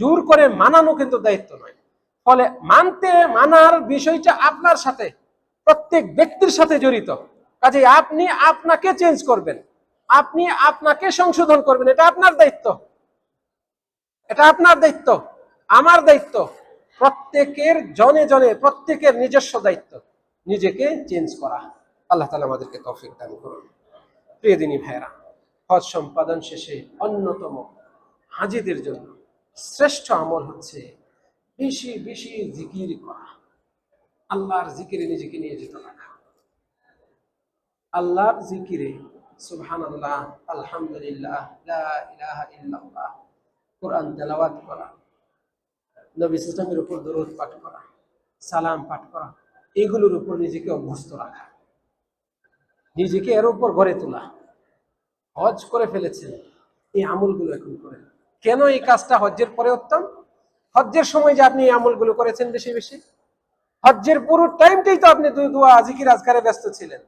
[SPEAKER 2] জোর করে মানানো কিন্তু দায়িত্ব নয়। ফলে মানার বিষয়টা আপনার সাথে, প্রত্যেক ব্যক্তির সাথে জড়িত। কাজে আপনি আপনাকে চেঞ্জ করবেন, আপনি আপনাকে সংশোধন করবেন, এটা আপনার দায়িত্ব, এটা আপনার দায়িত্ব, আমার দায়িত্ব, প্রত্যেকের জনে জনে প্রত্যেকের নিজস্ব দায়িত্ব নিজেকে চেঞ্জ করা। আল্লাহ তাআলা আমাদেরকে তৌফিক দান করুন। প্রিয় দিনী ভাইরা, হজ সম্পাদন শেষে অন্যতম হাজীদের জন্য শ্রেষ্ঠ আমল হচ্ছে বেশি বেশি জিকির করা, আল্লাহর জিকিরে নিজেকে নিয়োজিত রাখা। আল্লাহর জিকিরে সুবহানাল্লাহ, আলহামদুলিল্লাহ, লা ইলাহা ইল্লাল্লাহ, কোরআন তেলাওয়াত করা, নবী সাল্লাল্লাহু আলাইহি ওয়াসাল্লামের উপর দরুদ পাঠ করা, সালাম পাঠ করা, এগুলোর উপর নিজেকে অভ্যস্ত রাখা, নিজেকে এর উপর গড়ে তোলা। হজ করে ফেলেছেন, এই আমলগুলো এখন করেন। কেন এই কাজটা হজ্জের পরে উত্তম? হজ্জের সময় যে আপনি এই আমলগুলো করেছেন বেশি বেশি, হজ্জের পুরো টাইমটাই তো আপনি দোয়া জিকির আজকারে ব্যস্ত ছিলেন।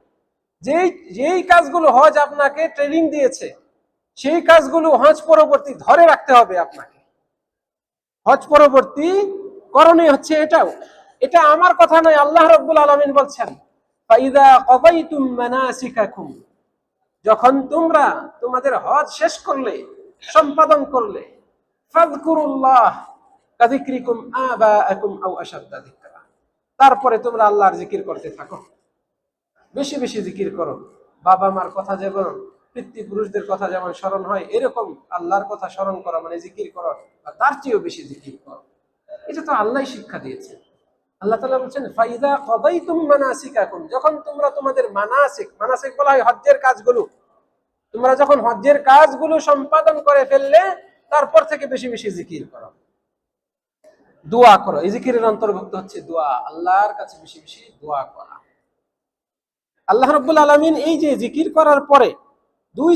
[SPEAKER 2] যেই কাজগুলো হজ আপনাকে ট্রেনিং দিয়েছে, সেই কাজগুলো হজ পরবর্তী ধরে রাখতে হবে আপনাকে। হজ পরবর্তী করণীয় হচ্ছে এটাও। এটা আমার কথা নয়, আল্লাহ রাব্বুল আলামিন বলছেন, ফাইযা কাদাইতুম মানাসিকাকুম, যখন তোমরা তোমাদের হজ শেষ করলে, সম্পাদন করলে, ফাযকুরুল্লাহ কাযিকরিকুম আবাআকুম আও আশাদ্দা যিকরা, তারপরে তোমরা আল্লাহর জিকির করতে থাকো, বেশি বেশি জিকির করো। বাবা মার কথা যেমন, পিতৃপুরুষদের কথা যেমন স্মরণ হয়, এরকম আল্লাহর কথা স্মরণ করা মানে জিকির করো, তার চেয়েও বেশি জিকির করো। এটা তো আল্লাহই শিক্ষা দিয়েছেন। আল্লাহ তাআলা বলছেন, ফাইযা কাদাইতুম মানাসিকাকুম, যখন তোমরা তোমাদের মানাসিক বলা হয় হজ্জের কাজগুলো, তোমরা যখন হজ্জের কাজগুলো সম্পাদন করে ফেললে, তারপর থেকে বেশি বেশি জিকির করো, দোয়া করো। এই জিকিরের অন্তর্ভুক্ত হচ্ছে দোয়া, আল্লাহর কাছে বেশি বেশি দোয়া করা। আল্লাহ রাব্বুল আলামিন এই যে জিকির করার পরে দুই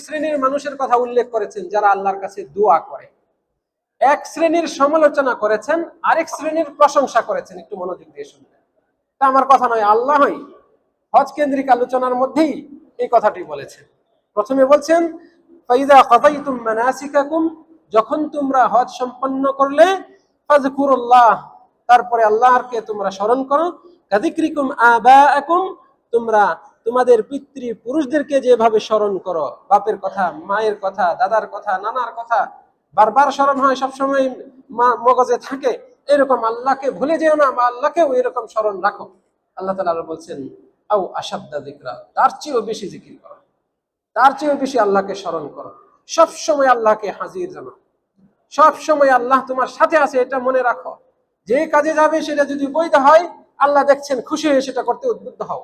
[SPEAKER 2] শ্রেণীর মানুষের কথা উল্লেখ করেছেন, যারা আল্লাহর কাছে দোয়া করে। এক শ্রেণীর সমালোচনা করেছেন, আরেক শ্রেণীর প্রশংসা করেছেন। একটু মনোযোগ দিয়ে শুনবেন, তা আমার কথা নয়, আল্লাহই হজ কেন্দ্রিক আলোচনার মধ্যেই এই কথাটি বলেছেন। প্রথমে বলছেন, ফাইযা কাদাইতুম মানাসিকাকুম, যখন তোমরা হজ সম্পন্ন করলে, ফাযকুরুল্লাহ, তারপরে আল্লাহকে তোমরা স্মরণ করো, কাযিকরিকুম আবাআকুম, তোমরা তোমাদের পিতৃ পুরুষদেরকে যেভাবে স্মরণ করো, বাপের কথা, মায়ের কথা, দাদার কথা, নানার কথা বারবার স্মরণ হয়, সবসময় মগজে থাকে, এরকম আল্লাহকে ভুলে যেও না, বা আল্লাহকেও এরকম স্মরণ রাখো। আল্লাহ তাআলা বলছেন, আও আশাদ্দা যিকরা, তার চেয়েও বেশি জিকির করো, তার চেয়েও বেশি আল্লাহকে স্মরণ করো, সব সময় আল্লাহকে হাজির জানো, সব সময় আল্লাহ তোমার সাথে আছে, এটা মনে রাখো। যে কাজে যাবে সেটা যদি বৈধ হয়, আল্লাহ দেখছেন, খুশি হয়ে সেটা করতে উদ্বুদ্ধ হও।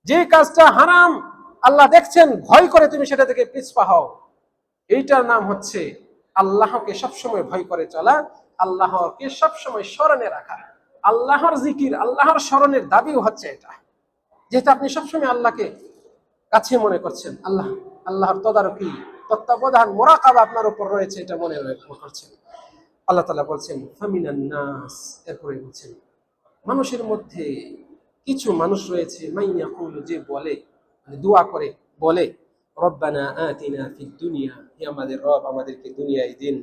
[SPEAKER 2] যে কাজটা হারাম, আল্লাহ দেখছেন, ভয় করে তুমি সেটা থেকে পিছপা হও। এইটার নাম হচ্ছে আল্লাহকে সবসময় ভয় করে চলা, আল্লাহকে সবসময় স্মরণে রাখা। আল্লাহর জিকির, আল্লাহর স্মরণের দাবিও হচ্ছে এটা, যেহেতু আপনি সবসময় আল্লাহকে কাছে মনে করছেন, আল্লাহর তদারকি, তত্ত্বাবধান, মুরাকাবা আপনার উপর রয়েছে, এটা মনে করছেন। আল্লাহ তাআলা বলছেন, ফামিনান নাস, এরপরে বলছেন, মানুষের মধ্যে কিছু মানুষ রয়েছে, মাইয়াকুলু, যে বলে, মানে দোয়া করে বলে, রব্বানা আতিনা ফিদ দুনিয়া, হে আমাদের রব, আমাদেরকে দুনিয়ায় দিন,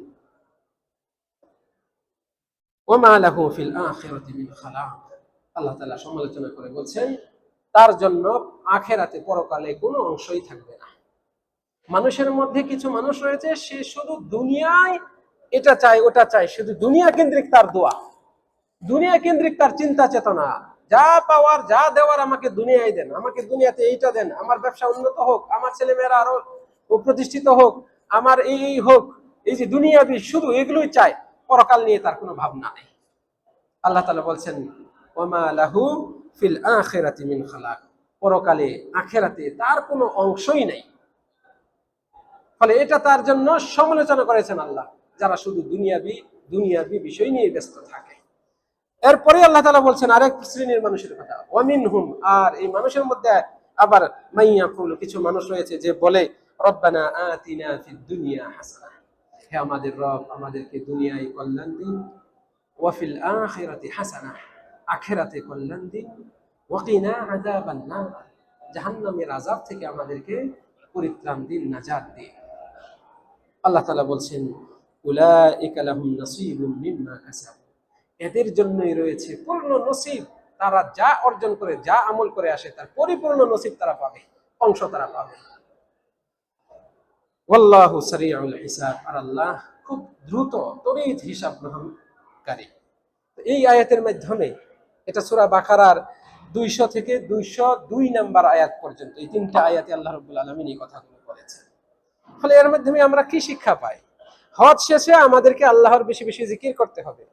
[SPEAKER 2] ওমা লাহু ফিল আখিরাতি মিন খালাক। আল্লাহ তাআলা সমালোচনা করে বলছেন তার জন্য আখিরাতে পরকালে কোনো অংশই থাকবে না। মানুষের মধ্যে কিছু মানুষ রয়েছে সে শুধু দুনিয়ায় এটা চায় ওটা চায়, শুধু দুনিয়া কেন্দ্রিক তার দোয়া, দুনিয়া কেন্দ্রিক তার চিন্তা চেতনা, যা পাওয়ার যা দেওয়ার আমাকে দুনিয়ায় দেন, আমাকে দুনিয়াতে এইটা দেন, আমার ব্যবসা উন্নত হোক, আমার ছেলেমেয়েরা আরো প্রতিষ্ঠিত হোক, আমার এই হোক, এই যে দুনিয়াবি শুধু এগুলোই চায়, পরকাল নিয়ে তার কোনো ভাবনা নেই। আল্লাহ তাআলা বলছেন ওমা লাহু ফিল আখিরাতি মিন খালাক, পরকালে আখিরাতে তার কোনো অংশই নেই। ফলে এটা তার জন্য সমালোচনা করেছেন আল্লাহ, যারা শুধু দুনিয়াবি বিষয় নিয়ে ব্যস্ত থাকে। এরপরে আল্লাহ তাআলা বলছেন আরেক শ্রেণীর মানুষের কথা, ওয়ামিনহুম, আর এই মানুষের মধ্যে আবার মাইয়াকুলু, কিছু মানুষ রয়েছে যে বলে রব্বানা আতিনা ফিদ দুনিয়া হাসানা, হে আমাদের রব আমাদেরকে দুনিয়ায় কল্যাণ দিন, ওয়া ফিল আখিরাতি হাসানা, আখিরাতে কল্যাণ দিন, ওয়া কিনা আযাবান নার, জাহান্নামের আযাব থেকে আমাদেরকে পরিত্রাণ দিন, নাজাত দিন। আল্লাহ তাআলা বলছেন উলাইকা লাহুম নাসীবুম মিম্মা কাসাবু, এদের জন্যই রয়েছে পূর্ণ নসিব, তারা যা অর্জন করে যা আমল করে আসে তার পরিপূর্ণ নসিব তারা পাবে, অংশ তারা পাবে। ওয়াল্লাহু সারিউল হিসাব, আর আল্লাহ খুব দ্রুত তড়িৎ হিসাব গ্রহণকারী। এই আয়াতের মাধ্যমে, এটা সূরা বাকারার 200 থেকে 202 নম্বর আয়াত পর্যন্ত, এই তিনটা আয়াতে আল্লাহ রাব্বুল আলামিন এই কথাগুলো বলেছেন। ফলে এর মাধ্যমে আমরা কি শিক্ষা পাই? হজ শেষে আমাদেরকে আল্লাহর বেশি বেশি জিকির করতে হবে।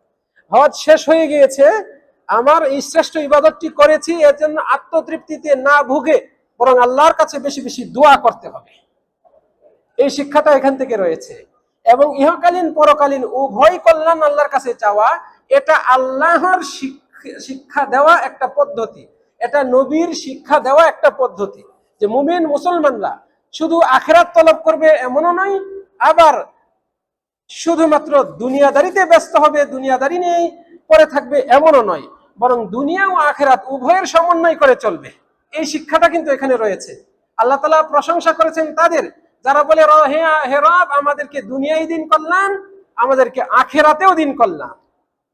[SPEAKER 2] হজ শেষ হয়ে গিয়েছে, আমার এই শ্রেষ্ঠ ইবাদতটি করেছি, এর জন্য আত্মতৃপ্তিতে না ভুগে বরং আল্লাহর কাছে বেশি বেশি দোয়া করতে হবে। এই শিক্ষাটা এখান থেকে রয়েছে। এবং ইহকালীন পরকালীন উভয় কল্যাণ আল্লাহর কাছে চাওয়া, এটা আল্লাহর শিক্ষা দেওয়া একটা পদ্ধতি, এটা নবীর শিক্ষা দেওয়া একটা পদ্ধতি, যে মুমিন মুসলমানরা শুধু আখিরাত তলব করবে এমনও নয়, আবার শুধুমাত্র দুনিয়াদারিতে ব্যস্ত হবে, দুনিয়াদারি নিয়েই পড়ে থাকবে এমনও নয়, বরং দুনিয়া ও আখিরাত উভয়ের সমন্বয় করে চলবে। এই শিক্ষাটা কিন্তু এখানে রয়েছে। আল্লাহ তাআলা প্রশংসা করেছেন তাদের, যারা বলে হে রব আমাদেরকে দুনিয়ায় দিন কল্যাণ, আমাদেরকে আখিরাতেও দিন কল্যাণ।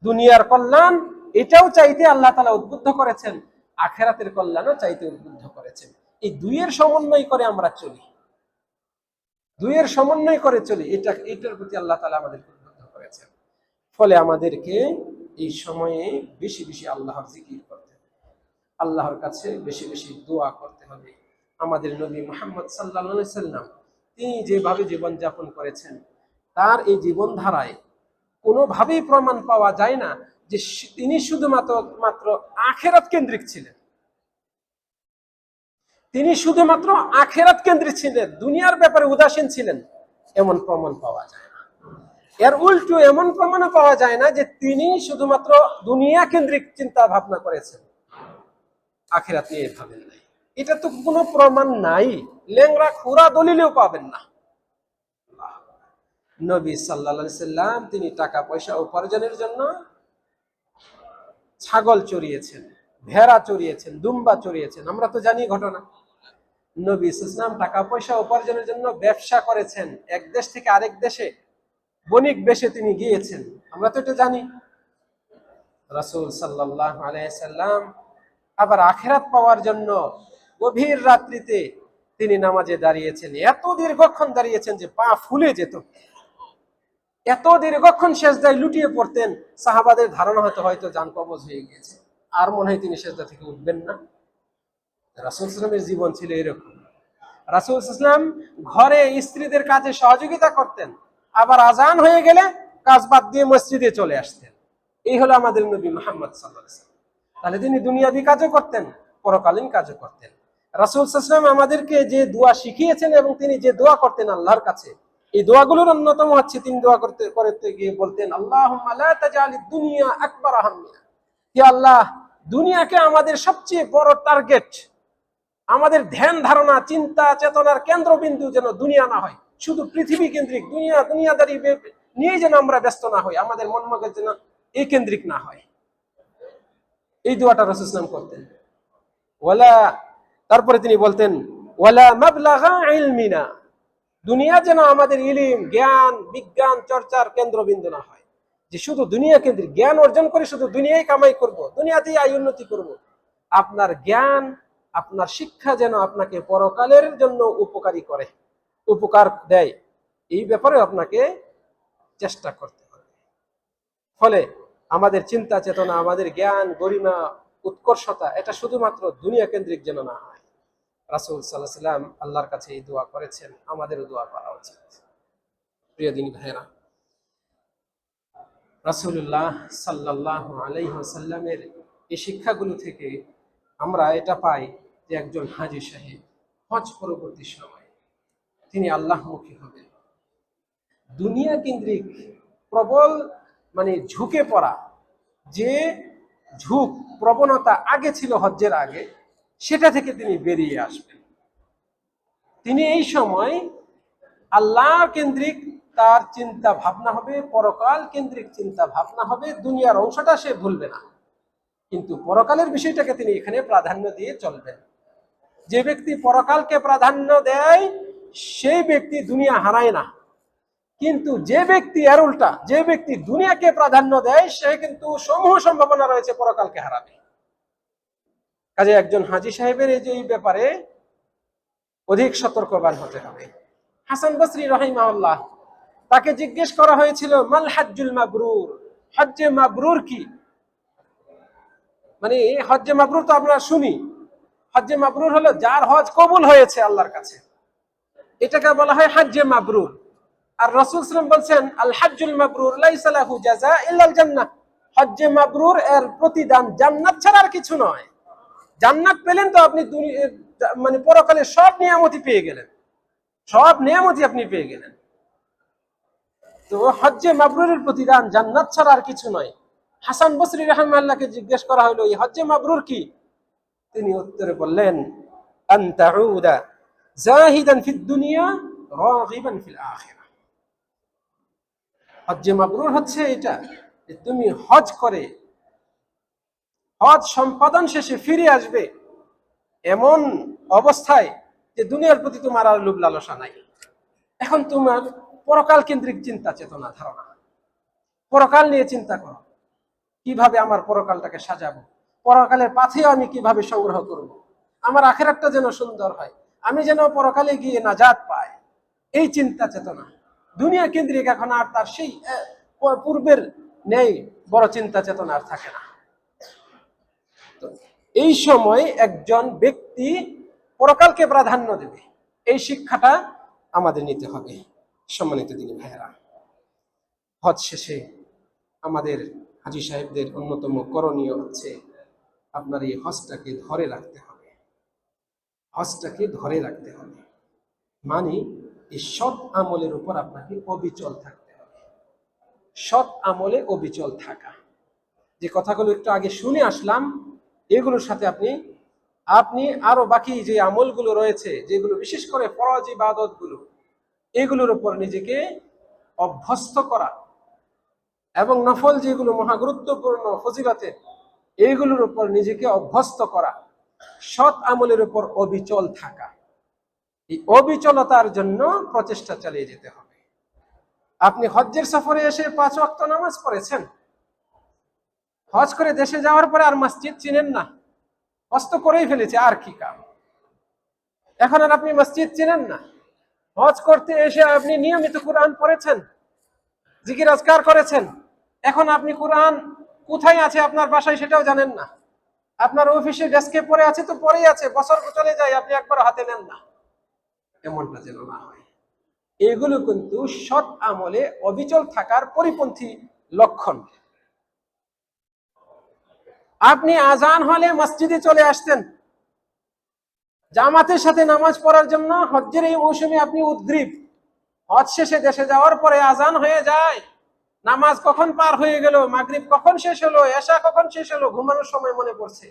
[SPEAKER 2] দুনিয়ার কল্যাণ এটাও চাইতে আল্লাহ তাআলা উদ্বুদ্ধ করেছেন, আখিরাতের কল্যাণও চাইতে উদ্বুদ্ধ করেছেন। এই দুইয়ের সমন্বয় করে আমরা চলি, দুইয়ের সমন্বয় করে চলি, এটার প্রতি আল্লাহ তাআলা আমাদেরকে উদ্বুদ্ধ করেছেন। ফলে আমাদেরকে এই সময়ে বেশি বেশি আল্লাহর জিকির করতে হবে, আল্লাহর কাছে বেশি বেশি দোয়া করতে হবে। আমাদের নবী মুহাম্মদ সাল্লাল্লাহু আলাইহি সাল্লাম তিনি যেভাবে জীবনযাপন করেছেন, তার এই জীবনধারায় কোনোভাবেই প্রমাণ পাওয়া যায় না যে তিনি শুধুমাত্র আখিরাত কেন্দ্রিক ছিলেন। তিনি শুধুমাত্র আখিরাত কেন্দ্রিক ছিলেন, দুনিয়ার ব্যাপারে উদাসীন ছিলেন, এমন প্রমাণ পাওয়া যায় না। এর উল্টো এমন প্রমাণও পাওয়া যায় না যে তিনি শুধুমাত্র দুনিয়া কেন্দ্রিক চিন্তা ভাবনা করেছেন, আখিরাত নিয়ে ভাবেন নাই। এটা তো কোনো প্রমাণ নাই, লেংরা খুরা দলিলেও পাবেন না। নবী সাল্লাল্লাহু আলাইহি সাল্লাম তিনি টাকা পয়সা উপার্জনের জন্য ছাগল চড়িয়েছেন, ভেড়া চড়িয়েছেন, দুম্বা চড়িয়েছেন, আমরা তো জানি ঘটনা। নবী সাল্লাল্লাহু আলাইহি ওয়াসাল্লাম টাকা পয়সা উপার্জনের জন্য ব্যবসা করেছেন, এক দেশ থেকে আরেক দেশে বণিক বেশে তিনি গিয়েছেন, আমরা তো এটা জানি। রাসূল সাল্লাল্লাহু আলাইহি সাল্লাম আবার আখিরাত পাওয়ার জন্য গভীর রাত্রিতে তিনি নামাজে দাঁড়িয়েছেন, এত দীর্ঘক্ষণ দাঁড়িয়েছেন যে পা ফুলে যেত, এত দীর্ঘক্ষণ সেজদায় লুটিয়ে পড়তেন, সাহাবাদের ধারণা হয়তো জান কবজ হয়ে গিয়েছে, আর মনে হয় তিনি সেজদা থেকে উঠবেন না। রাসূল সাল্লাল্লাহু আলাইহি ওয়াসাল্লামের জীবন ছিল এরকম। রাসূল সাল্লাল্লাহু আলাইহি ওয়াসাল্লাম ঘরে স্ত্রীদের কাজে সহযোগিতা করতেন, আবার আজান হয়ে গেলে কাজ বাদ দিয়ে মসজিদে চলে আসতেন। এই হলো আমাদের নবী মুহাম্মদ সাল্লাল্লাহু আলাইহি ওয়াসাল্লাম। তাহলে তিনি দুনিয়াবি কাজও করতেন, পরকালীন কাজও করতেন। রাসূল সাল্লাল্লাহু আলাইহি ওয়াসাল্লাম আমাদেরকে যে দোয়া শিখিয়েছেন এবং তিনি যে দোয়া করতেন আল্লাহর কাছে, এই দোয়াগুলোর অন্যতম হচ্ছে তিনি দোয়া করতে গিয়ে বলতেন আল্লাহুম্মা লা তাজআলিদ দুনিয়া আকবার হাম্মিনা, হে আল্লাহ দুনিয়াকে আমাদের সবচেয়ে বড় টার্গেট, আমাদের ধ্যান ধারণা চিন্তা চেতনার কেন্দ্রবিন্দু যেন দুনিয়া না হয়, শুধু পৃথিবী কেন্দ্রিক দুনিয়াদারি নিয়ে যেন আমরা ব্যস্ত না হই, আমাদের মন মগজ যেন এই কেন্দ্রিক না হয়। এই দোয়াটা রাসূল সাল্লাল্লাহু আলাইহি ওয়াসাল্লাম করতেন। তারপরে তিনি বলতেন ওয়ালা মাবলাগা ইলমিনা, দুনিয়া যেন আমাদের ইলম জ্ঞান বিজ্ঞান চর্চার কেন্দ্রবিন্দু না হয়, যে শুধু দুনিয়া কেন্দ্রিক জ্ঞান অর্জন করে শুধু দুনিয়ায় কামাই করব, দুনিয়াতেই আয় উন্নতি করব। আপনার জ্ঞান, আপনার শিক্ষা যেন আপনাকে পরকালের জন্য উপকারী করে, উপকার দেয়, এই ব্যাপারে আপনাকে চেষ্টা করতে হবে। ফলে আমাদের চিন্তা চেতনা, আমাদের জ্ঞান, গরিমা, উৎকর্ষতা এটা শুধুমাত্র দুনিয়া কেন্দ্রিক যেন না হয়। রাসূল সাল্লাল্লাহু আলাইহি ওয়াসাল্লাম আল্লাহর কাছে এই দোয়া করেছেন, আমাদেরও দোয়া করা উচিত। প্রিয় দিনী ভাইরা, রাসূলুল্লাহ সাল্লাল্লাহু আলাইহি ওয়াসাল্লামের এই শিক্ষাগুলো থেকে আমরা এটা পাই যে একজন হাজী সাহেব হজ পরবর্তী সময় তিনি আল্লাহমুখী হবেন। দুনিয়া কেন্দ্রিক প্রবল ঝুঁকে পড়া, যে প্রবণতা আগে ছিল হজ্জের আগে, সেটা থেকে তিনি বেরিয়ে আসবেন। তিনি এই সময় আল্লাহ কেন্দ্রিক তার চিন্তা ভাবনা হবে, পরকাল কেন্দ্রিক চিন্তা ভাবনা হবে, দুনিয়ার অংশটা সে ভুলবে না, কিন্তু পরকালের বিষয়টাকে তিনি এখানে প্রাধান্য দিয়ে চলবেন। যে ব্যক্তি পরকালকে প্রাধান্য দেয় সেই ব্যক্তি দুনিয়া হারায় না, কিন্তু যে ব্যক্তি এর উল্টা, যে ব্যক্তি দুনিয়াকে প্রাধান্য দেয় সে কিন্তু সমূহ সম্ভাবনা রয়েছে পরকালকে হারাবে। কাজে একজন হাজী সাহেবের এই ব্যাপারে অধিক সতর্কবান হতে হবে। হাসান বসরি রাহিমাহুল্লাহ, তাকে জিজ্ঞেস করা হয়েছিল মাল হাজ্জুল মাবরুর, হজ্জে মাবরুর কি? হজ্জে মাবরুর তো আমরা শুনি, হজ্জে মাবরুর হলো যার হজ কবুল হয়েছে আল্লাহর কাছে, এটাকে বলা হয় হজ্জে মাবরুর। আর রাসূল সাল্লাল্লাহু আলাইহি ওয়াসাল্লাম বলছেন আল হাজ্জুল মাবরুর লাইসা লাহু জাযা ইল্লাল জান্নাহ, হজ্জে মাবরুর এর প্রতিদান জান্নাত ছাড়া আর কিছু নয়। জান্নাত পেলেন তো আপনি পরকালে সব নিয়ামতি পেয়ে গেলেন, সব নিয়ামতি আপনি পেয়ে গেলেন। তো হজ্জে মাবরুরের প্রতিদান জান্নাত ছাড়া আর কিছু নয়। হাসান বসরি রাহিমাহুল্লাহকে জিজ্ঞেস করা হলো এই হজ্জে মাবরুর কি? তিনি উত্তরে বললেন আন তাউদা জাহিদান ফিদ দুনিয়া রাগিবান ফিল আখিরাহ। হজ্জে মাবরুর হচ্ছে এটা যে তুমি হজ করে হজ সম্পাদন শেষে ফিরে আসবে এমন অবস্থায় যে দুনিয়ার প্রতি তোমার আর লোভ লালসা নাই। এখন তোমার পরকাল কেন্দ্রিক চিন্তা চেতনা ধারণা, পরকাল নিয়ে চিন্তা করো, কিভাবে আমার পরকালটাকে সাজাবো, পরকালের পাথেও আমি কিভাবে সংগ্রহ করব, আমার আখিরাতটা যেন সুন্দর হয়, আমি যেন পরকালে গিয়ে নাজাত পাই, এই চিন্তা চেতনা। দুনিয়া কেন্দ্রিক এখন আর তার সেই পূর্বের নেই বড় চিন্তা চেতনা আর থাকে না। তো এই সময় একজন ব্যক্তি পরকালকে প্রাধান্য দেবে, এই শিক্ষাটা আমাদের নিতে হবে। সম্মানিত দিনী ভাইয়েরা, হজ শেষে আমাদের হাজী সাহেবদের অন্যতম করণীয় হচ্ছে আপনার এই হজটাকে ধরে রাখতে হবে, হজটাকে ধরে রাখতে হবে। এই সৎ আমলের উপর আপনাকে অবিচল থাকতে হবে। সৎ আমলে অবিচল থাকা, যে কথাগুলো একটু আগে শুনে আসলাম, এগুলোর সাথে আপনি আরো বাকি যে আমলগুলো রয়েছে, যেগুলো বিশেষ করে ফরজ ইবাদত গুলো, এগুলোর উপর নিজেকে অভ্যস্ত করা, এবং নফল যেগুলো মহা গুরুত্বপূর্ণ ফজিলতের, এইগুলোর উপর নিজেকে অভ্যস্ত করা, সৎ আমলের উপর অবিচল থাকা। এই অবিচলতার জন্য প্রচেষ্টা চালিয়ে যেতে হবে। আপনি হজ্জের সফরে এসে 5 ওয়াক্ত নামাজ পড়েছেন, হজ করে দেশে যাওয়ার পরে আর মসজিদ চিনেন না, হজ তো করেই ফেলেছে, আর কি কাম। এখন আর আপনি মসজিদ চিনেন না, হজ করতে এসে আপনি নিয়মিত কোরআন পড়েছেন, জিকির আজকার করেছেন, এখন আপনি কোরআন কোথায় আছে আপনার বাসায় সেটাও জানেন না, আপনার অফিসে ডেস্কে পড়ে আছে তো পড়েই আছে, বছর চলে যায়, আপনি একবার হাতে নেন না। এমনটা যেন না হয়। এগুলো কিন্তু সৎ আমলে অবিচল থাকার পরিপন্থী লক্ষণ। আপনি আজান হলে মসজিদে চলে আসতেন, জামাতের সাথে নামাজ পড়ার জন্য হজ্জের এই মৌসুমে আপনি উদ্গ্রীব, হজ শেষে দেশে যাওয়ার পরে আজান হয়ে যায়, নামাজ কখন পার হয়ে গেল, মাগরিব কখন শেষ হলো, এশা কখন শেষ হলো, ঘুমানোর সময় মনে পড়ছে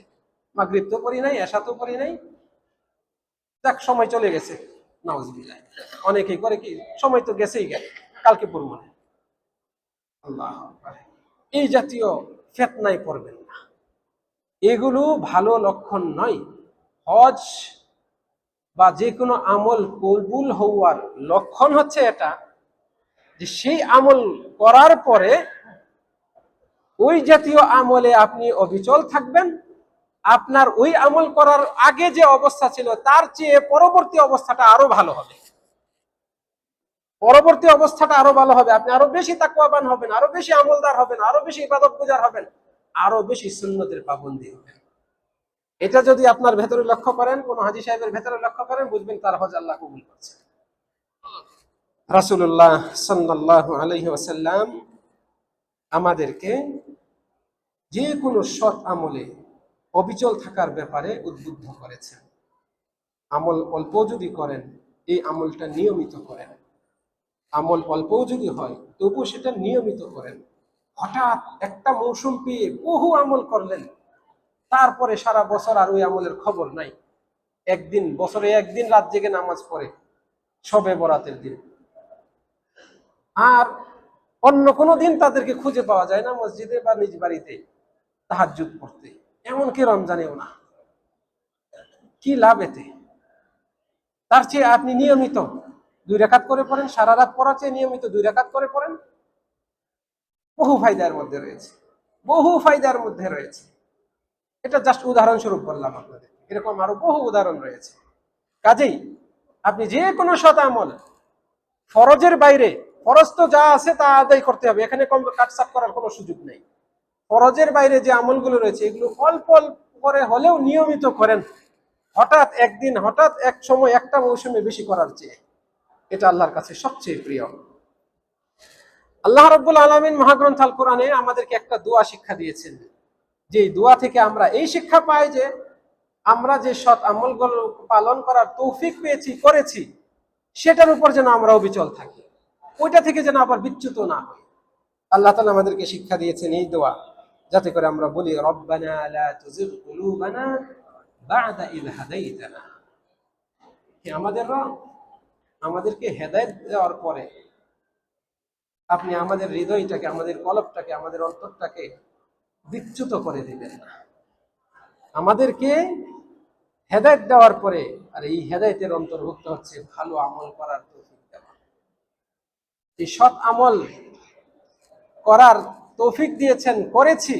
[SPEAKER 2] মাগরিব তো পড়ি নাই, এশা তো পড়ি নাই, যাক সময় চলে গেছে, নাউজুবিল্লাহ। অনেকেই করে কি, সময় তো গেছেই গেল, কালকে পড়ব না। আল্লাহ আকবার। এই জাতীয় ফিতনায় পড়বেন না, এগুলো ভালো লক্ষণ নয়। হজ বা যে কোনো আমল কবুল হওয়ার লক্ষণ হচ্ছে এটা যে সেই আমল করার পরে ওই জাতীয় আমলে আপনি অবিচল থাকবেন। আপনার ওই আমল করার আগে যে অবস্থা ছিল তার চেয়ে পরবর্তী অবস্থাটা আরো ভালো হবে। পরবর্তী অবস্থাটা আরো ভালো হবে, আপনি আরো বেশি তাকওয়াবান হবেন, আরো বেশি আমলদার হবেন, আরো বেশি ইবাদত গুজার হবেন, আরো বেশি সুন্নতের পাবন্দী হবেন। এটা যদি আপনার ভেতরে লক্ষ্য করেন, কোন হাজী সাহেবের ভেতরে লক্ষ্য করেন, বুঝবেন তার হজ আল্লাহ কবুল করছে। রাসূলুল্লাহ সাল্লাল্লাহু আলাইহি ওয়াসাল্লাম আমাদেরকে যে কোনো সৎ আমলে অবিচল থাকার ব্যাপারে উদ্বুদ্ধ করেছেন। আমল অল্প যদি করেন, এই আমলটা নিয়মিত করেন। আমল অল্পও যদি হয় তবু সেটা নিয়মিত করেন। হঠাৎ একটা মৌসুম পেয়ে বহু আমল করলেন, তারপরে সারা বছর আর ওই আমলের খবর নাই। একদিন বছরে একদিন রাত জেগে নামাজ পড়ে, শবে বরাতের দিন, আর অন্য কোনো দিন তাদেরকে খুঁজে পাওয়া যায় না মসজিদে বা নিজ বাড়িতে তাহাজ্জুদ পড়তে, এমনকি রমজানেও না। কি লাভ এতে? তার চেয়ে আপনি নিয়মিত 2 রাকাত করে পড়েন, সারা রাত পড়ার চেয়ে নিয়মিত 2 রাকাত করে পড়েন। বহু ফায়দার মধ্যে রয়েছে, বহু ফায়দার মধ্যে রয়েছে। এটা জাস্ট উদাহরণস্বরূপ বললাম আপনাদের, এরকম আরো বহু উদাহরণ রয়েছে। কাজেই আপনি যে কোনো সৎ আমল ফরজের বাইরে, ফরজ তো যা আছে তা আদায় করতে হবে, এখানে কম কাটছাট করার কোনো সুযোগ নেই। ফরজের বাইরে যে আমলগুলো রয়েছে এগুলো অল্প অল্প করে হলেও নিয়মিত করেন। হঠাৎ একদিন, হঠাৎ এক সময়, একটা মৌসুমে বেশি করার চেয়ে এটা আল্লাহর কাছে সবচেয়ে প্রিয়। আল্লাহ রাব্বুল আলামিন মহাগ্রন্থ আল কোরআনে আমাদেরকে একটা দোয়া শিক্ষা দিয়েছেন, যে দোয়া থেকে আমরা এই শিক্ষা পাই যে আমরা যে সৎ আমলগুলো পালন করার তৌফিক পেয়েছি, করেছি, সেটার উপর যেন আমরা অবিচল থাকি, ওইটা থেকে যেন আবার বিচ্যুত না হই। আল্লাহ তাআলা আমাদেরকে শিক্ষা দিয়েছেন এই দোয়া, যাতে করে আমরা বলি রব্বানা লা তুযিগ কুলুবানা বা'দা ইয হাদাইতানা। হে আমাদের রব, আমাদেরকে হেদায়েত দেওয়ার পরে আপনি আমাদের হৃদয়টাকে, আমাদের কলবটাকে, আমাদের অন্তরটাকে বিচ্যুত করে দিবেন না। আমাদেরকে হেদায়েত দেওয়ার পরে, আর এই হেদায়েতের অন্তর্ভুক্ত হচ্ছে ভালো আমল করার তৌফিক দেওয়া। এই সৎ আমল করার তৌফিক দিয়েছেন, করেছি,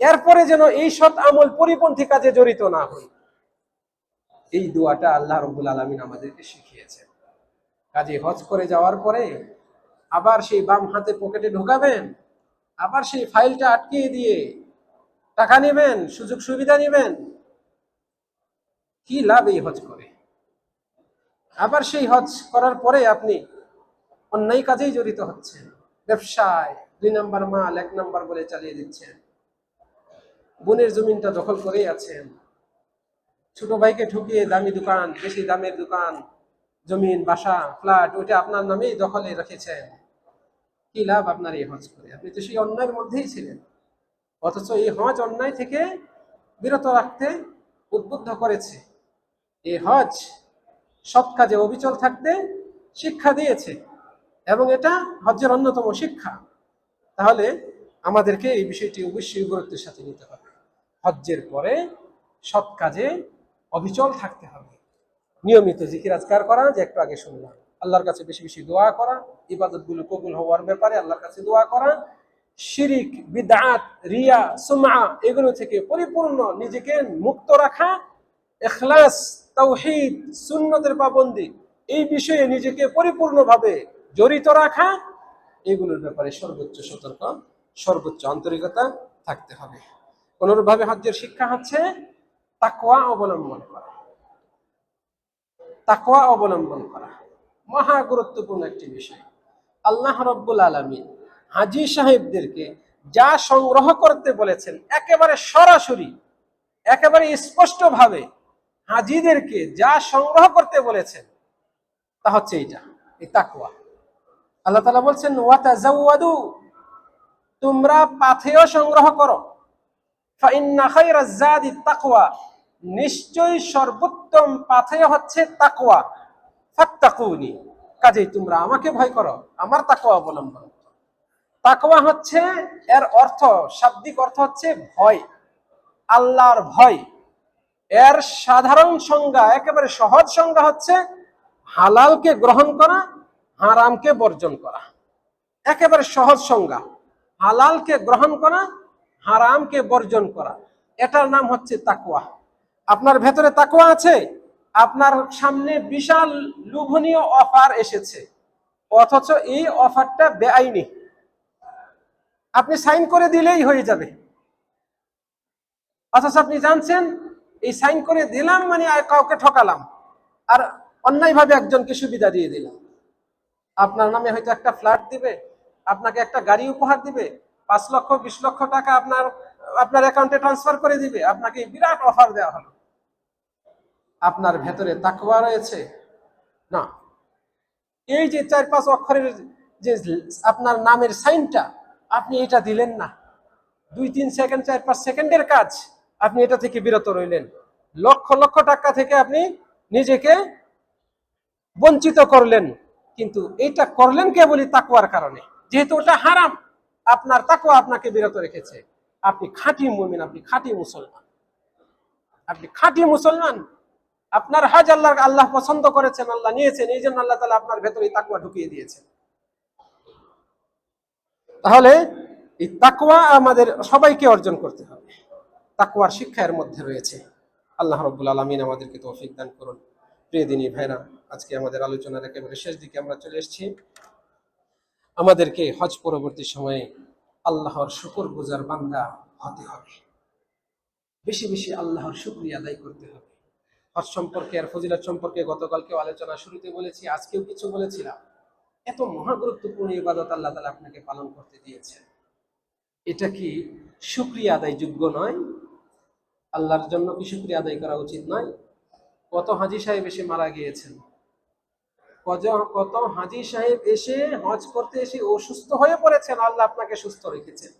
[SPEAKER 2] এরপরে যেন এই সৎ আমল পরিপন্থী কাজে জড়িত না হই, এই দোয়াটা আল্লাহ রাব্বুল আলামিন আমাদেরকে শিখিয়েছেন। কাজে হজ করে যাওয়ার পরে আবার সেই বাম হাতে পকেটে ঢোকাবেন, আবার সেই ফাইলটা আটকিয়ে দিয়ে টাকা নেবেন, সুযোগ সুবিধা নেবেন, কি লাভ এই হজ করে? আবার সেই হজ করার পরে আপনি অন্যায় কাজেই জড়িত হচ্ছেন, ব্যবসায় 2 নাম্বার মাল 1 নাম্বার বলে চালিয়ে দিচ্ছেন, বোনের জমিনটা দখল করেই আছেন, ছোট ভাইকে ঠকিয়ে দামি দোকান, বেশি দামের দোকান, জমিন, বাসা, ফ্ল্যাট ওইটা আপনার নামেই দখলে রেখেছেন। কি লাভ আপনার এই হজ করে? আপনি তো সেই অন্যায়ের মধ্যেই ছিলেন। অথচ এই হজ অন্যায় থেকে বিরত রাখতে উদ্বুদ্ধ করেছে। এই হজ সৎ কাজে অবিচল থাকতে শিক্ষা দিয়েছে, এবং এটা হজ্জের অন্যতম শিক্ষা। তাহলে আমাদেরকে এই বিষয়টি অবশ্যই গুরুত্বের সাথে নিতে হবে। হজ্জের পরে সৎ কাজে অবিচল থাকতে হবে, নিয়মিত জিকির আজকার করা, যে একটু আগে শুনলাম, আল্লাহর কাছে বেশি বেশি দোয়া করা, ইবাদতগুলো কবুল হওয়ার ব্যাপারে আল্লাহর কাছে দোয়া করা, শিরিক, বিদআত, রিয়া, সুমআ এগুলো থেকে পরিপূর্ণ নিজেকে মুক্ত রাখা, ইখলাস, তাওহীদ, সুন্নতের পাবন্দী এই বিষয়ে নিজেকে পরিপূর্ণভাবে জড়িত রাখা, এগুলোর ব্যাপারে সর্বোচ্চ সতর্ক, সর্বোচ্চ আন্তরিকতা থাকতে হবে। অনুরূপভাবে হজ্জের শিক্ষা হচ্ছে তাকওয়া অবলম্বন করা। তাকওয়া অবলম্বন করা মহা গুরুত্বপূর্ণ একটি বিষয়। আল্লাহ রাব্বুল আলামিন হাজী সাহেবদেরকে যা সংগ্রহ করতে বলেছেন, একেবারে সরাসরি, একেবারে স্পষ্টভাবে হাজীদেরকে যা সংগ্রহ করতে বলেছেন তা হচ্ছে এইটা, এই তাকওয়া। আল্লাহ তাআলা বলছেন ওয়াতাজাওয়াদু, তোমরা পাথেয় সংগ্রহ করো, ফাইন্না খায়রাজ যাদিত তাকওয়া, নিশ্চয়ই সর্বোত্তম পাথেয় হচ্ছে তাকওয়া, ফাত্তাকুনি, কাজেই তোমরা আমাকে ভয় করো, আমার তাকওয়া অবলম্বন করো। তাকওয়া হচ্ছে, এর অর্থ, শাব্দিক অর্থ হচ্ছে ভয়, আল্লাহর ভয়। এর সাধারণ সংজ্ঞা, একেবারে সহজ সংজ্ঞা হচ্ছে হালালকে গ্রহণ করা, হারামকে বর্জন করা। একেবারে সহজ সংজ্ঞা, হালালকে গ্রহণ করা, হারামকে বর্জন করা, এটার নাম হচ্ছে তাকওয়া। আপনার ভেতরে তাকওয়া আছে, আপনার সামনে বিশাল লোভনীয় অফার এসেছে, অথচ এই অফারটা বেআইনি, আপনি সাইন করে দিলেই হয়ে যাবে, অথচ আপনি জানছেন এই সাইন করে দিলাম মানে কাউকে ঠকালাম আর অন্যায়ভাবে একজনকে সুবিধা দিয়ে দিলাম। আপনার নামে হয়তো একটা ফ্ল্যাট দিবে, আপনাকে একটা গাড়ি উপহার দিবে, 5 লক্ষ 20 লক্ষ টাকা আপনার অ্যাকাউন্টে ট্রান্সফার করে দিবে, আপনাকে বিরাট অফার দেওয়া হলো। আপনার ভেতরে তাকওয়া রয়েছে না? এই যে 4-5 অক্ষরের যে আপনার নামের সাইনটা, আপনি এটা দিলেন না, 2-3 সেকেন্ড 4-5 সেকেন্ডের কাজ, আপনি এটা থেকে বিরত রইলেন, লক্ষ লক্ষ টাকা থেকে আপনি নিজেকে বঞ্চিত করলেন। কিন্তু এটা করলেন কেবলই তাকওয়ার কারণে, যেহেতু ওটা হারাম, আপনার তাকওয়া আপনাকে বিরত রেখেছে। আপনি খাঁটি মুমিন, আপনি খাঁটি মুসলমান, আপনি খাঁটি মুসলমান। আপনার হজ আল্লাহ পছন্দ করেছেন, আল্লাহ নিয়েছেন, এই জন্য আল্লাহ তাআলা আপনার ভেতরে তাকওয়া ঢুকিয়ে দিয়েছেন। তাহলে এই তাকওয়া আমাদের সবাইকে অর্জন করতে হবে, তাকওয়ার শিক্ষা এর মধ্যে রয়েছে। আল্লাহ রাব্বুল আলামিন আমাদেরকে তৌফিক দান করুন। প্রিয় দিনী ভাইরা, আজকে আমাদের আলোচনার একেবারে শেষ দিকে আমরা চলে এসেছি। আমাদেরকে হজ পরবর্তী সময়ে আল্লাহর শুকরগুজার বান্দা হতে হবে, বেশি বেশি আল্লাহর শুকরিয়া আদায় করতে হবে। হজ সম্পর্কে আর ফজিলত সম্পর্কে গতকালকেও আলোচনা শুরুতে বলেছি, আজকেও কিছু বলেছিলাম। এত মহা গুরুত্বপূর্ণ ইবাদত আল্লাহ তাআলা আপনাকে পালন করতে দিয়েছেন, এটা কি শুকরিয়া আদায় যোগ্য নয়? আল্লাহর জন্য কি শুকরিয়া আদায় করা উচিত নয়? কত হাজী সাহেব এসে মারা গিয়েছেন, কত হাজী সাহেব এসে হজ করতে এসে অসুস্থ হয়ে পড়েছেন, আল্লাহ আপনাকে সুস্থ রেখেছেন।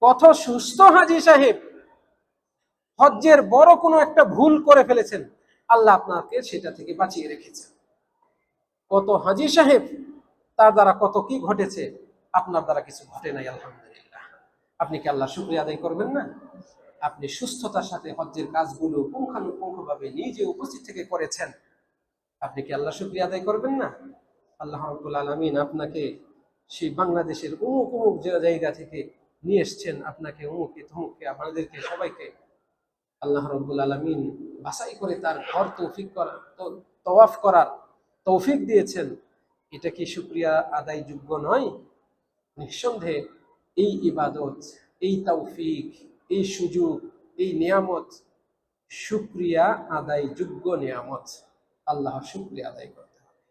[SPEAKER 2] কত সুস্থ হাজী সাহেব হজ্জের বড় কোনো একটা ভুল করে ফেলেছেন, আল্লাহ আপনাকে সেটা থেকে বাঁচিয়ে রেখেছেন। কত হাজী সাহেব তার দ্বারা কত কি ঘটেছে, আপনার দ্বারা কিছু ঘটে নাই, আলহামদুলিল্লাহ। আপনি কি আল্লাহ শুকরিয়া আদায় করবেন না? আপনি সুস্থতার সাথে হজ্জের কাজগুলো পুঙ্খানুপুঙ্খভাবে নিজে উপস্থিত থেকে করেছেন, আপনি কি আল্লাহ শুকরিয়া আদায় করবেন না? আল্লাহ রাব্বুল আলামিন আপনাকে সেই বাংলাদেশের অমুক অমুক জায়গা থেকে নিয়ে এসছেন, আপনাকে অমুকে তমুককে আমাদেরকে সবাইকে আল্লাহ রাব্বুল আলামিন বাছাই করে তার ঘর তওয়াফ করার তৌফিক দিয়েছেন। এটা কি শুকরিয়া আদায় যোগ্য নয়? নিঃসন্দেহে এই ইবাদত, এই তৌফিক, এই সুযোগ, এই নিয়ামত শুকরিয়া আদায় যোগ্য নিয়ামত। আল্লাহর শুকরিয়া আদায় করতে হবে।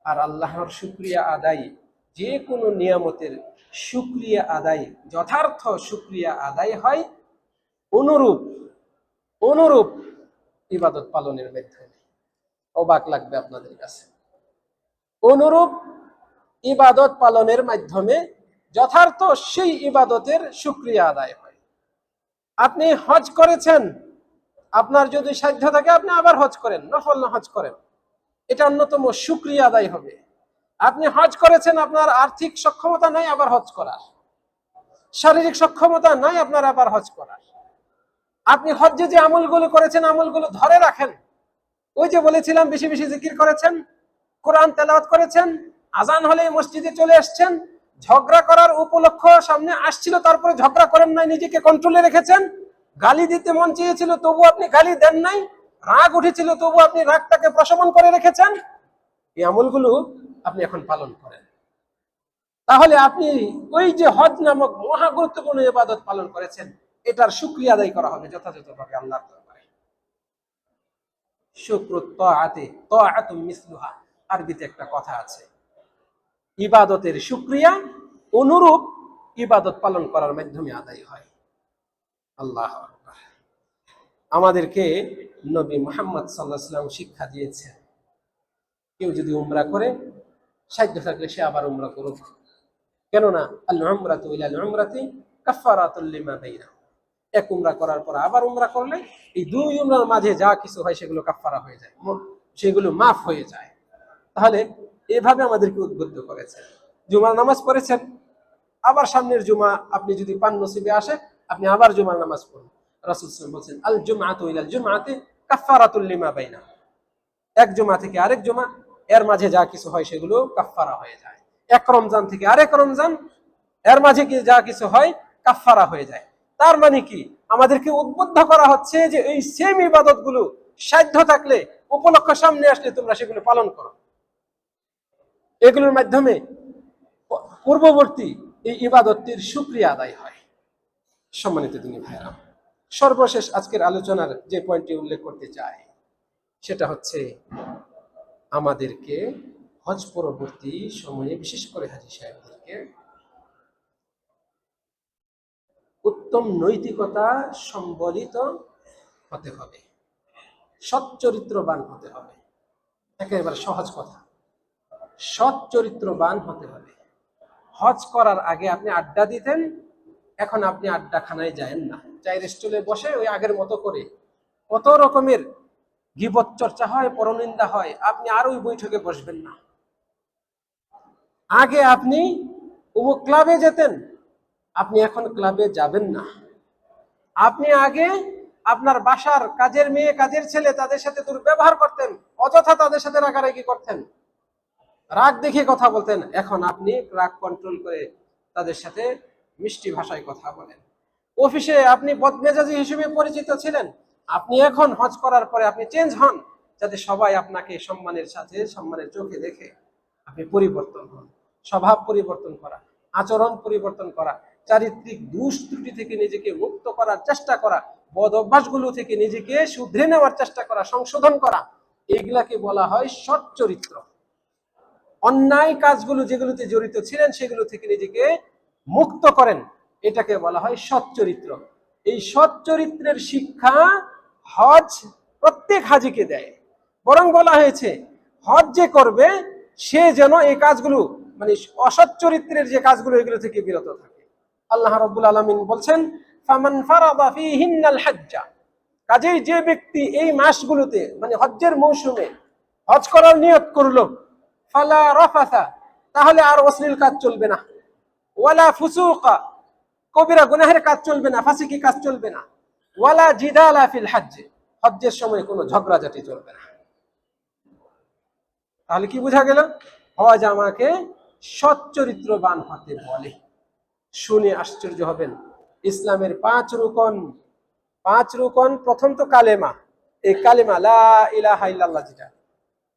[SPEAKER 2] আর আল্লাহর শুকরিয়া আদায়, যে কোনো নিয়ামতের শুকরিয়া আদায়, যথার্থ শুকরিয়া আদায় হয় অনুরূপ ইবাদত পালনের মাধ্যমে। অবাক লাগবে আপনাদের কাছে, অনুরূপ ইবাদত পালনের মাধ্যমে যথার্থ সেই ইবাদতের শুকরিয়া আদায় হয়। আপনি হজ করেছেন, আপনার যদি সাধ্য থাকে আপনি আবার হজ করেন, নফল হজ করেন, এটা অন্যতম শুকরিয়া আদায় হবে। আপনি হজ করেছেন, আপনার আর্থিক সক্ষমতা নাই আবার হজ করার, শারীরিক সক্ষমতা নাই আপনার আবার হজ করার, আপনি হজ্জে যে আমলগুলো করেছেন আমলগুলো ধরে রাখেন। ওই যে বলেছিলাম, বেশি বেশি জিকির করেছেন, কোরআন তেলাওয়াত করেছেন, আজান হলে মসজিদে চলে আসছেন, ঝগড়া করার উপলক্ষ সামনে আসছিল তারপরে ঝগড়া করেন নাই, নিজেকে কন্ট্রোলে রেখেছেন, গালি দিতে মন চেয়েছিল তবু আপনি গালি দেন নাই, রাগ উঠেছিল তবু আপনি রাগটাকে প্রশমন করে রেখেছেন। এই আমলগুলো আপনি এখন পালন করেন, তাহলে আপনি ওই যে হজ নামক মহা গুরুত্বপূর্ণ ইবাদত পালন করেছেন, এটার শুকরিয়া আদায় করা হবে যথাযথভাবে আল্লাহর দরবারে। শুকরুত তাআতি তাআতুম মিসলুহা, আরবিতে একটা কথা আছে, ইবাদতের শুকরিয়া অনুরূপ ইবাদত পালন করার মাধ্যমে আদায় হয়। আল্লাহু আকবার। আমাদেরকে নবী মুহাম্মদ সাল্লাল্লাহু আলাইহি ওয়াসাল্লাম শিক্ষা দিয়েছেন, কেউ যদি উমরা করে সাধ্য থাকলে সে আবার উমরা করুক, কেননা আল উমরাতু ইলাল উমরাতি কাফারাতুল লিমা বাইনা। এক উমরা করার পর আবার উমরা করলে এই দুই উমরার মাঝে যা কিছু হয় সেগুলো কাফারা হয়ে যায়, সেগুলো মাফ হয়ে যায়। তাহলে এভাবে আমাদেরকে উদ্বুদ্ধ করেছেন। জুমার নামাজ পড়েছেন, আবার সামনের জুমা আপনি যদি পান নসিবে আসে, আপনি আবার জুমার নামাজ পড়ুন। রাসূল সাল্লাল্লাহু আলাইহি ওয়াসাল্লাম বলেছেন, আল জুমআতু ইলাল জুমআতি কাফারাতুল লিমা বাইনা। এক জুমা থেকে আরেক জুমা এর মাঝে যা কিছু হয় সেগুলো কাফারা হয়ে যায়। এক রমজান থেকে আরেক রমজান এর মাঝে যা কিছু হয় কাফারা হয়ে যায়। তার মানে কি, আমাদেরকে উদ্বুদ্ধ করা হচ্ছে যে এই সেম ইবাদতগুলো সাধ্য থাকলে, উপলক্ষ সামনে আসলে তোমরা সেগুলো পালন করো। এগুলোর মাধ্যমে পূর্ববর্তী এই ইবাদতটির শুকরিয়া আদায় হয়। সম্মানিত দিনী ভাইরা, সর্বশেষ আজকের আলোচনার যে পয়েন্টটি উল্লেখ করতে চাই সেটা হচ্ছে আমাদেরকে হজ পরবর্তী সময়ে, বিশেষ করে হাজী সাহেবদেরকে উত্তম নৈতিকতা সম্বলিত হতে হবে, সৎ চরিত্রবান হতে হবে। একেবারে সহজ কথা, সৎ চরিত্রবান হতে হবে। হজ করার আগে আপনি আড্ডা দিতেন, এখন আপনি আড্ডাখানায় যায়েন না, চাই রেস্টুরে বসে ওই আগের মতো করে কত রকমের গীবত চর্চা হয়, পরনিন্দা হয়, আপনি আর ওই বৈঠকে বসবেন না। আগে আপনি অমুক ক্লাবে যেতেন, আপনি এখন ক্লাবে যাবেন না। আপনি আগে আপনার বাসার কাজের মেয়ে, কাজের ছেলে, তাদের সাথে দুর্ব্যবহার করতেন, অযথা তাদের সাথে রাগারাগি করতেন, রাগ দেখে কথা বলতেন। এখন আপনি রাগ কন্ট্রোল করে তাদের সাথে মিষ্টি ভাষায় কথা বলেন। অফিসে আপনি বদমেজাজি হিসেবে পরিচিত ছিলেন, আপনি এখন হজ করার পরে আপনি চেঞ্জ হন, যাতে সবাই আপনাকে সম্মানের সাথে, সম্মানের চোখে দেখে। আপনি পরিবর্তন হন। স্বভাব পরিবর্তন করা, আচরণ পরিবর্তন করা, চারিত্রিক দোষ ত্রুটি থেকে নিজেকে মুক্ত করার চেষ্টা করা, বদ অভ্যাসগুলো থেকে নিজেকে শুধরে নেওয়ার চেষ্টা করা, সংশোধন করা, এগুলাকে বলা হয় সৎ চরিত্র। অন্যায় কাজগুলো যেগুলোতে জড়িত ছিলেন সেগুলো থেকে নিজেকে মুক্ত করেন, এটাকে বলা হয় সৎ চরিত্র। এই সৎ চরিত্রের শিক্ষা হজ প্রত্যেক হাজিকে দেয়। বরং বলা হয়েছে হজ যে করবে সে যেন এই কাজগুলো, মানে অসৎ চরিত্রের যে কাজগুলো, এগুলো থেকে বিরত থাকে। আল্লাহ রাব্বুল আলামিন বলছেন, ফামান ফারাদা ফীহিন্নাল হজ্জা, কাজেই যে ব্যক্তি এই মাসগুলোতে, মানে হজ্জের মৌসুমে হজ করার নিয়ত করলো, ফালা রাফাসা, তাহলে আর অশ্লীল কাজ চলবে না, ওয়ালা ফুসুকা, কবিরা গুনাহের কাজ চলবে না, ফাসিকি কাজ চলবে না, ওয়ালা জিদালা ফিল হজ্জ, হজ্জের সময় কোনো ঝগড়াঝাটি চলবে না। তাহলে কি বোঝা গেল? হজ আমাকে সৎ চরিত্রবান হতে বলে। শুনে আশ্চর্য হবেন, ইসলামের 5 রুকন, 5 রুকন, প্রথম তো কালেমা, এই কালেমা লা ইলাহা ইল্লাল্লাহ, যেটা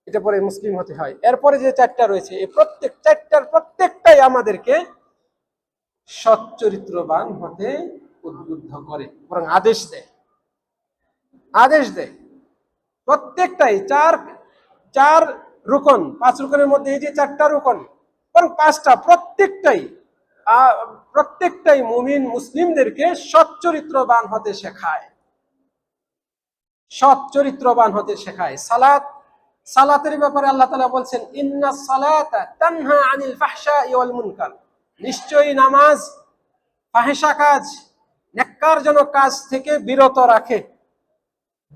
[SPEAKER 2] এটা পরে মুসলিম হতে হয়। এরপরে যে 4টা রয়েছে, এই প্রত্যেক 4টার প্রত্যেকটাই আমাদেরকে সৎ চরিত্রবান হতে উদ্বুদ্ধ করে, বরং আদেশ দেয়, আদেশ দেয়। প্রত্যেকটাই চার রুকন, 5 রুকনের মধ্যে এই যে 4টা রুকন, বরং 5টা, প্রত্যেকটাই মুমিন মুসলিমদেরকে সৎ চরিত্রবান হতে শেখায়, সৎ চরিত্রবান হতে শেখায়। সালাতের ব্যাপারে আল্লাহ তাআলা বলছেন, ইন্নাস সালাতা তানহা আনিল ফাহশাই ওয়াল মুনকার, নিশ্চয়ই নামাজ ফাহিশা কাজ, নেক্কারজনক কাজ থেকে বিরত রাখে।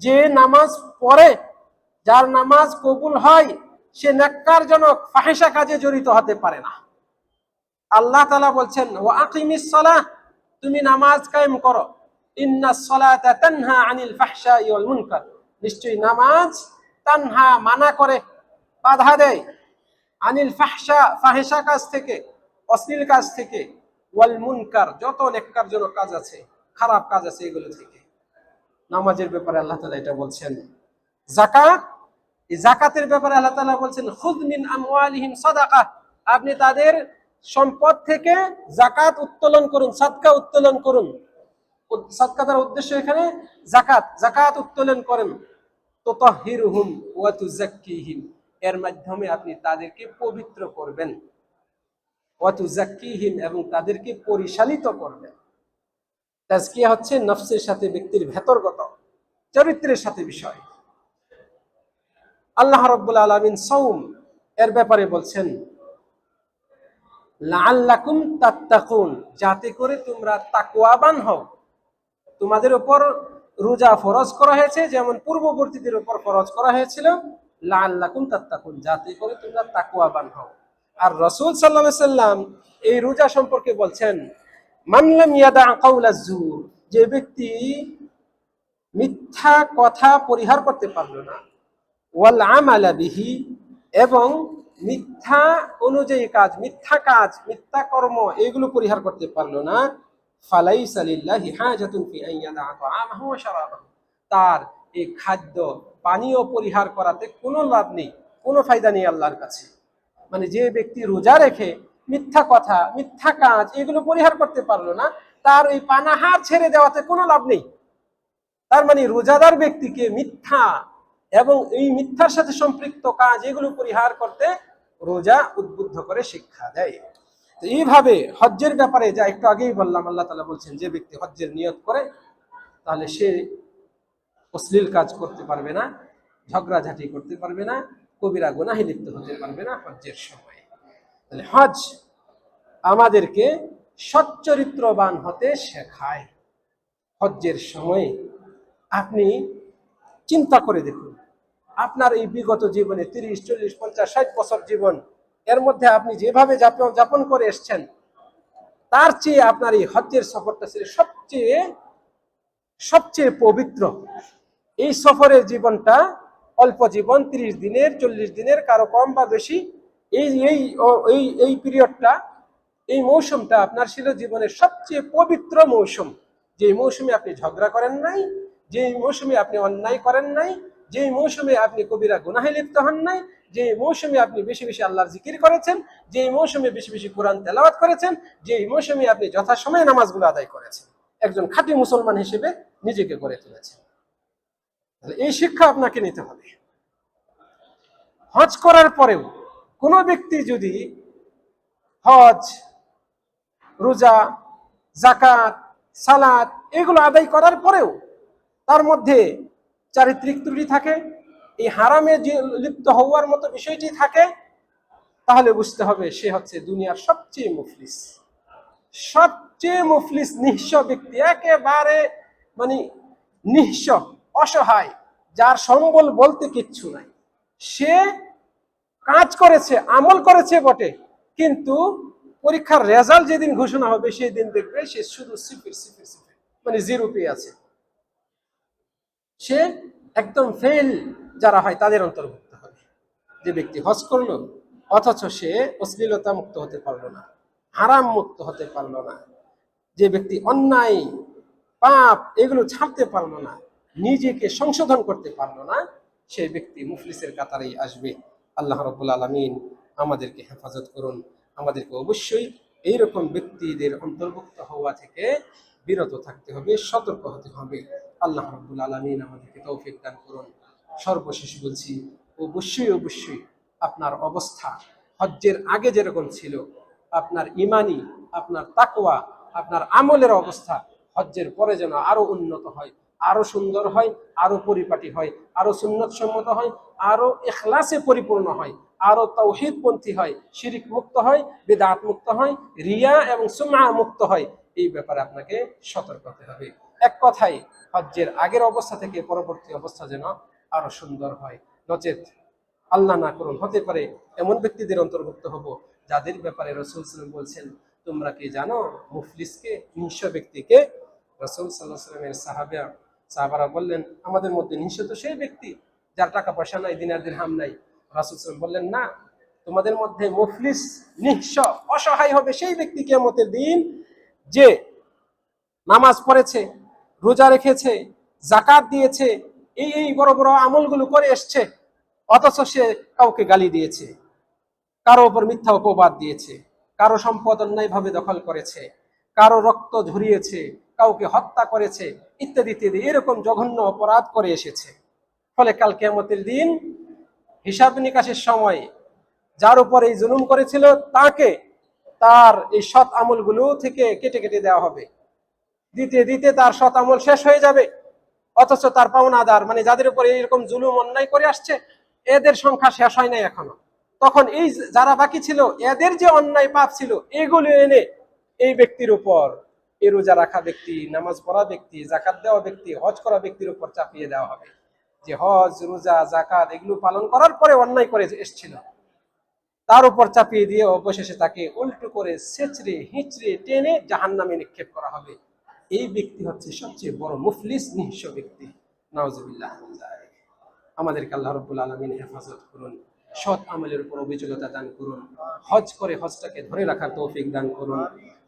[SPEAKER 2] যে নামাজ পড়ে, যার নামাজ কবুল হয়, সে নেক্কারজনক ফাহিশা কাজে জড়িত হতে পারে না। আল্লাহ তাআলা বলছেন, ওয়া আকিমিস সালাহ, তুমি নামাজ কায়েম করো, ইন্নাস সালাতা তানহা আনিল ফাহশাই ওয়াল মুনকার, নিশ্চয়ই নামাজ তানহা, মানা করে, বাধা দেয়, আনিল ফাহশা, ফাহিশা কাজ থেকে, অশ্লীল কাজ থেকে, ওয়াল মুনকার, যত নেক্কারজনক কাজ আছে, খারাপ কাজ আছে, এগুলো থেকে। নামাজের ব্যাপারে আল্লাহ তাআলা এটা বলছেন। যাকাত, এই যাকাতের ব্যাপারে আল্লাহ তাআলা বলছেন, খুয মিন আমওয়ালিহিম সাদাকা, আপনি তাদের সম্পদ থেকে যাকাত উত্তোলন করুন, সাদকা উত্তোলন করুন। সাদকার উদ্দেশ্য এখানে যাকাত, যাকাত উত্তোলন করেন। তুতাহহিরুহুম ওয়া তুযাক্কিহিম, এর মাধ্যমে আপনি তাদেরকে পবিত্র করবেন। ওয়া তুযাক্কিহিম, এবং তাদেরকে পরিশালিত করবেন। তাজকিয়া হচ্ছে নফসের সাথে, ব্যক্তির ভেতরগত চরিত্রের সাথে বিষয়। আল্লাহ রাব্বুল আলামিন সাওম এর ব্যাপারে বলছেন, লাআল্লাকুম তাত্তাকুন, যাতে করে তোমরা তাকওয়াবান হও। তোমাদের উপর রোজা ফরজ করা হয়েছে, যেমন পূর্ববর্তীদের উপর ফরজ করা হয়েছিল, লাআল্লাকুম তাত্তাকুন, যাতে করে তোমরা তাকওয়াবান হও। আর রাসূল সাল্লাল্লাহু আলাইহি সাল্লাম এই রোজা সম্পর্কে বলছেন, মান লাম ইয়াদা কাওলা যুর, যে ব্যক্তি মিথ্যা কথা পরিহার করতে পারলো না, ওয়াল আমালা বিহি, এবং মিথ্যা অনুযায়ী কাজ, মিথ্যা কাজ, মিথ্যা কর্ম, এগুলো পরিহার করতে পারলো না, ফালাইসা লিল্লাহি হাজাতুন ফি আন ইয়াদা তাআমাহু ওয়া শারাবাহু, তার এই খাদ্য পানীয় পরিহার করাতে কোনো লাভ নেই, কোনো ফায়দা নেই আল্লাহর কাছে। মানে যে ব্যক্তি রোজা রেখে মিথ্যা কথা, মিথ্যা কাজ এগুলো পরিহার করতে পারলো না, তার এই পানাহার ছেড়ে দেওয়াতে কোনো লাভ নেই। তার মানে রোজাদার ব্যক্তিকে মিথ্যা এবং এই মিথ্যার সাথে সম্পৃক্ত কাজ এগুলো পরিহার করতে রোজা উদ্বুদ্ধ করে শিক্ষা দেয়। তো এইভাবে হজ্জের ব্যাপারে যা একটু আগেই বললাম, আল্লাহ তাআলা বলছেন যে ব্যক্তি হজ্জের নিয়ত করে তাহলে সে অশ্লীল কাজ করতে পারবে না, ঝগড়াঝাটি করতে পারবে না, কবিরা গুনাহে লিপ্ত হতে পারবে না হজ্জের সময়। তাহলে হজ আমাদেরকে সচ্চরিত্রবান হতে শেখায়। হজ্জের সময় আপনি চিন্তা করে দেখুন, আপনার এই বিগত জীবনে 30, 40, 50, 60 বছর জীবন, এর মধ্যে আপনি যেভাবে যাপন করে এসছেন, তার চেয়ে আপনার এই হজ্জের সফরটা ছিল সবচেয়ে সবচেয়ে পবিত্র। এই সফরের জীবনটা অল্প জীবন, 30 দিনের, 40 দিনের, কারো কম বা বেশি, এই এই এই এই পিরিয়ডটা, এই মৌসুমটা আপনার ছিল জীবনের সবচেয়ে পবিত্র মৌসুম। যে মৌসুমে আপনি ঝগড়া করেন নাই, যে মৌসুমে আপনি অন্যায় করেন নাই, যে মৌসুমে আপনি কবিরা গুনাহে লিপ্ত হন নাই, যে মৌসুমে আপনি বেশি বেশি আল্লাহর জিকির করেছেন, যে মৌসুমে বেশি বেশি কোরআন তেলাওয়াত করেছেন, যে মৌসুমে আপনি যথাসময়ে নামাজগুলো আদায় করেছেন, একজন খাঁটি মুসলমান হিসেবে নিজেকে গড়ে তুলেছেন। এই শিক্ষা আপনাকে নিতে হবে। হজ করার পরেও কোন ব্যক্তি যদি হজ, রোজা, যাকাত, সালাত এগুলো আদায় করার পরেও তার মধ্যে চারিত্রিক ত্রুটি থাকে, এই হারামে যে লিপ্ত হওয়ার মতো বিষয়টি থাকে, তাহলে বুঝতে হবে সে হচ্ছে দুনিয়ার সবচেয়ে মুফলিস, সবচেয়ে মুফলিস নিঃস্ব ব্যক্তি, একেবারে মানে নিঃস্ব, অসহায়, যার সম্বল বলতে কিচ্ছু নাই। সে কাজ করেছে, আমল করেছে বটে, কিন্তু পরীক্ষার রেজাল্ট যেদিন ঘোষণা হবে সেই দিন দেখবে সে শুধু সিফির সিফির সিফির, মানে জিরো পেয়ে আছে। সে একদম ফেল যারা হয় তাদের অন্তর্ভুক্ত হবে। যে ব্যক্তি হজ করলো অথচ সে অশ্লীলতা মুক্ত হতে পারলো না, হারাম মুক্ত হতে পারলো না, যে ব্যক্তি অন্যায় পাপ এগুলো ছাড়তে পারলো না, নিজেকে সংশোধন করতে পারলো না, সেই ব্যক্তি মুফলিসের কাতারেই আসবে। আল্লাহ রাব্বুল আলামিন আমাদেরকে হেফাজত করুন। আমাদেরকে অবশ্যই এইরকম ব্যক্তিদের অন্তর্ভুক্ত হওয়া থেকে বিরত থাকতে হবে, সতর্ক হতে হবে। আল্লাহ রাব্বুল আলামিন আমাদেরকে তৌফিক দান করুন। সর্বশেষ বলছি, অবশ্যই অবশ্যই আপনার অবস্থা হজ্জের আগে যেরকম ছিল, আপনার ইমানি, আপনার তাকওয়া, আপনার আমলের অবস্থা হজ্জের পরে যেন আরো উন্নত হয়, আরো সুন্দর হয়, আরো পরিপাটি হয়, আরো সুন্নত সম্মত হয়, আরো ইখলাসে পরিপূর্ণ হয়, আরো তাওহীদপন্থী হয়, শিরিক মুক্ত হয়, বিদআত মুক্ত হয়, রিয়া এবং সুমআ মুক্ত হয়। এই ব্যাপারে আপনাকে সতর্ক হতে হবে। এক কথায় হজ্জের আগের অবস্থা থেকে পরবর্তী অবস্থা যেন আরো সুন্দর হয়, নচেত আল্লাহ না করুন হতে পারে এমন ব্যক্তিদের অন্তর্ভুক্ত হব যাদের ব্যাপারে রাসূল সাল্লাল্লাহু আলাইহি ওয়াসাল্লাম বলছেন, তোমরা কি জানো মুফলিসকে, নিঃস্ব ব্যক্তিকে? রাসূল সাল্লাল্লাহু আলাইহি ওয়াসাল্লামের সাহাবারা বললেন, আমাদের মধ্যে নিঃস্ব তো সেই ব্যক্তি যার টাকা পয়সা নাই, দিনার দিরহাম নাই। রাসূল সাল্লাল্লাহু আলাইহি ওয়াসাল্লাম বললেন, না, তোমাদের মধ্যে মুফলিস, নিঃস্ব, অসহায় হবে সেই ব্যক্তি কিয়ামতের দিন যে নামাজ পড়েছে, রোজা রেখেছে, যাকাত দিয়েছে, এই বড় বড় আমলগুলো করে এসছে, অথচ সে কাউকে গালি দিয়েছে, কারো উপর মিথ্যা অপবাদ দিয়েছে, কারো সম্পদ অন্যায়ভাবে দখল করেছে, কারো রক্ত ঝরিয়েছে, কাউকে হত্যা করেছে, ইত্যাদি ইত্যাদি, এরকম জঘন্য অপরাধ করে এসেছে। ফলে কাল কিয়ামতের দিন হিসাব নিকাশের সময় যার উপর এই জুলুম করেছিল তাকে তার এই সৎ আমলগুলো থেকে কেটে কেটে দেওয়া হবে। দিতে দিতে তার সৎ আমল শেষ হয়ে যাবে, অথচ তার পাওনাদার, মানে যাদের উপর এইরকম জুলুম অন্যায় করে আসছে, এদের সংখ্যা শেষ হয় নাই এখনো। তখন এই যারা বাকি ছিল, এদের যে অন্যায় পাপ ছিল, এগুলো এনে এই ব্যক্তির উপর, এই রোজা রাখা ব্যক্তি, নামাজ পড়া ব্যক্তি, যাকাত দেওয়া ব্যক্তি, হজ করা ব্যক্তির উপর চাপিয়ে দেওয়া হবে। যে হজ, রোজা, যাকাত এগুলো পালন করার পরে অন্যায় করে এসেছিল, তার উপর চাপিয়ে দিয়ে অবশেষে তাকে উল্টো করে ছেঁচড়ে হিঁচড়ে টেনে জাহান্নামে নিক্ষেপ করা হবে। এই ব্যক্তি হচ্ছে সবচেয়ে বড় মুফলিস, নিঃস্ব ব্যক্তি। নাউজুবিল্লাহ। আমাদেরকে আল্লাহ রাব্বুল আলামিন হেফাজত করুন, সৎ আমলের উপর অবিচলতা দান করুন, হজ করে হজটাকে ধরে রাখার তৌফিক দান করুন,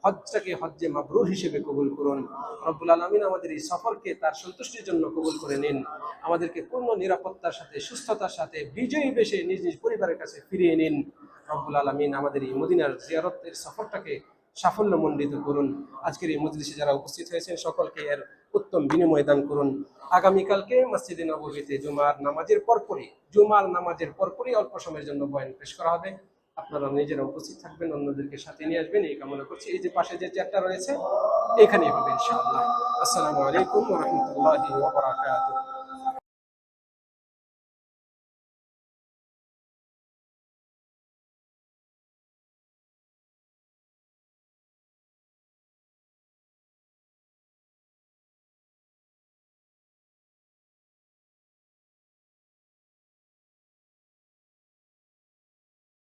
[SPEAKER 2] হজ্জটাকে হজ্জে মাবরুর হিসেবে কবুল করুন। রব্বুল আলামিন আমাদের এই সফরকে তার সন্তুষ্টির জন্য কবুল করে নিন। আমাদেরকে পূর্ণ নিরাপত্তার সাথে, সুস্থতার সাথে, বিজয়ী বেশে নিজ নিজ পরিবারের কাছে ফিরিয়ে নিন। রব্বুল আলামিন আমাদের এই মদিনার জিয়ারতের সফরটাকে সাফল্যমণ্ডিত করুন। আজকের এই মজলিসে যারা উপস্থিত হয়েছেন সকলকে এর উত্তম বিনিময় দান করুন। আগামীকালকে মসজিদে নববীতে জুমার নামাজের পরপরই অল্প সময়ের জন্য বয়ান পেশ করা হবে। আপনারা নিজেরা উপস্থিত থাকবেন, অন্যদেরকে সাথে নিয়ে আসবেন, এই কামনা করছি। এই যে পাশে যে চেয়ারটা রয়েছে এখানেই হবে ইনশাআল্লাহ। আসসালামু আলাইকুম ওয়া রাহমাতুল্লাহি ওয়া বারাকাতুহু।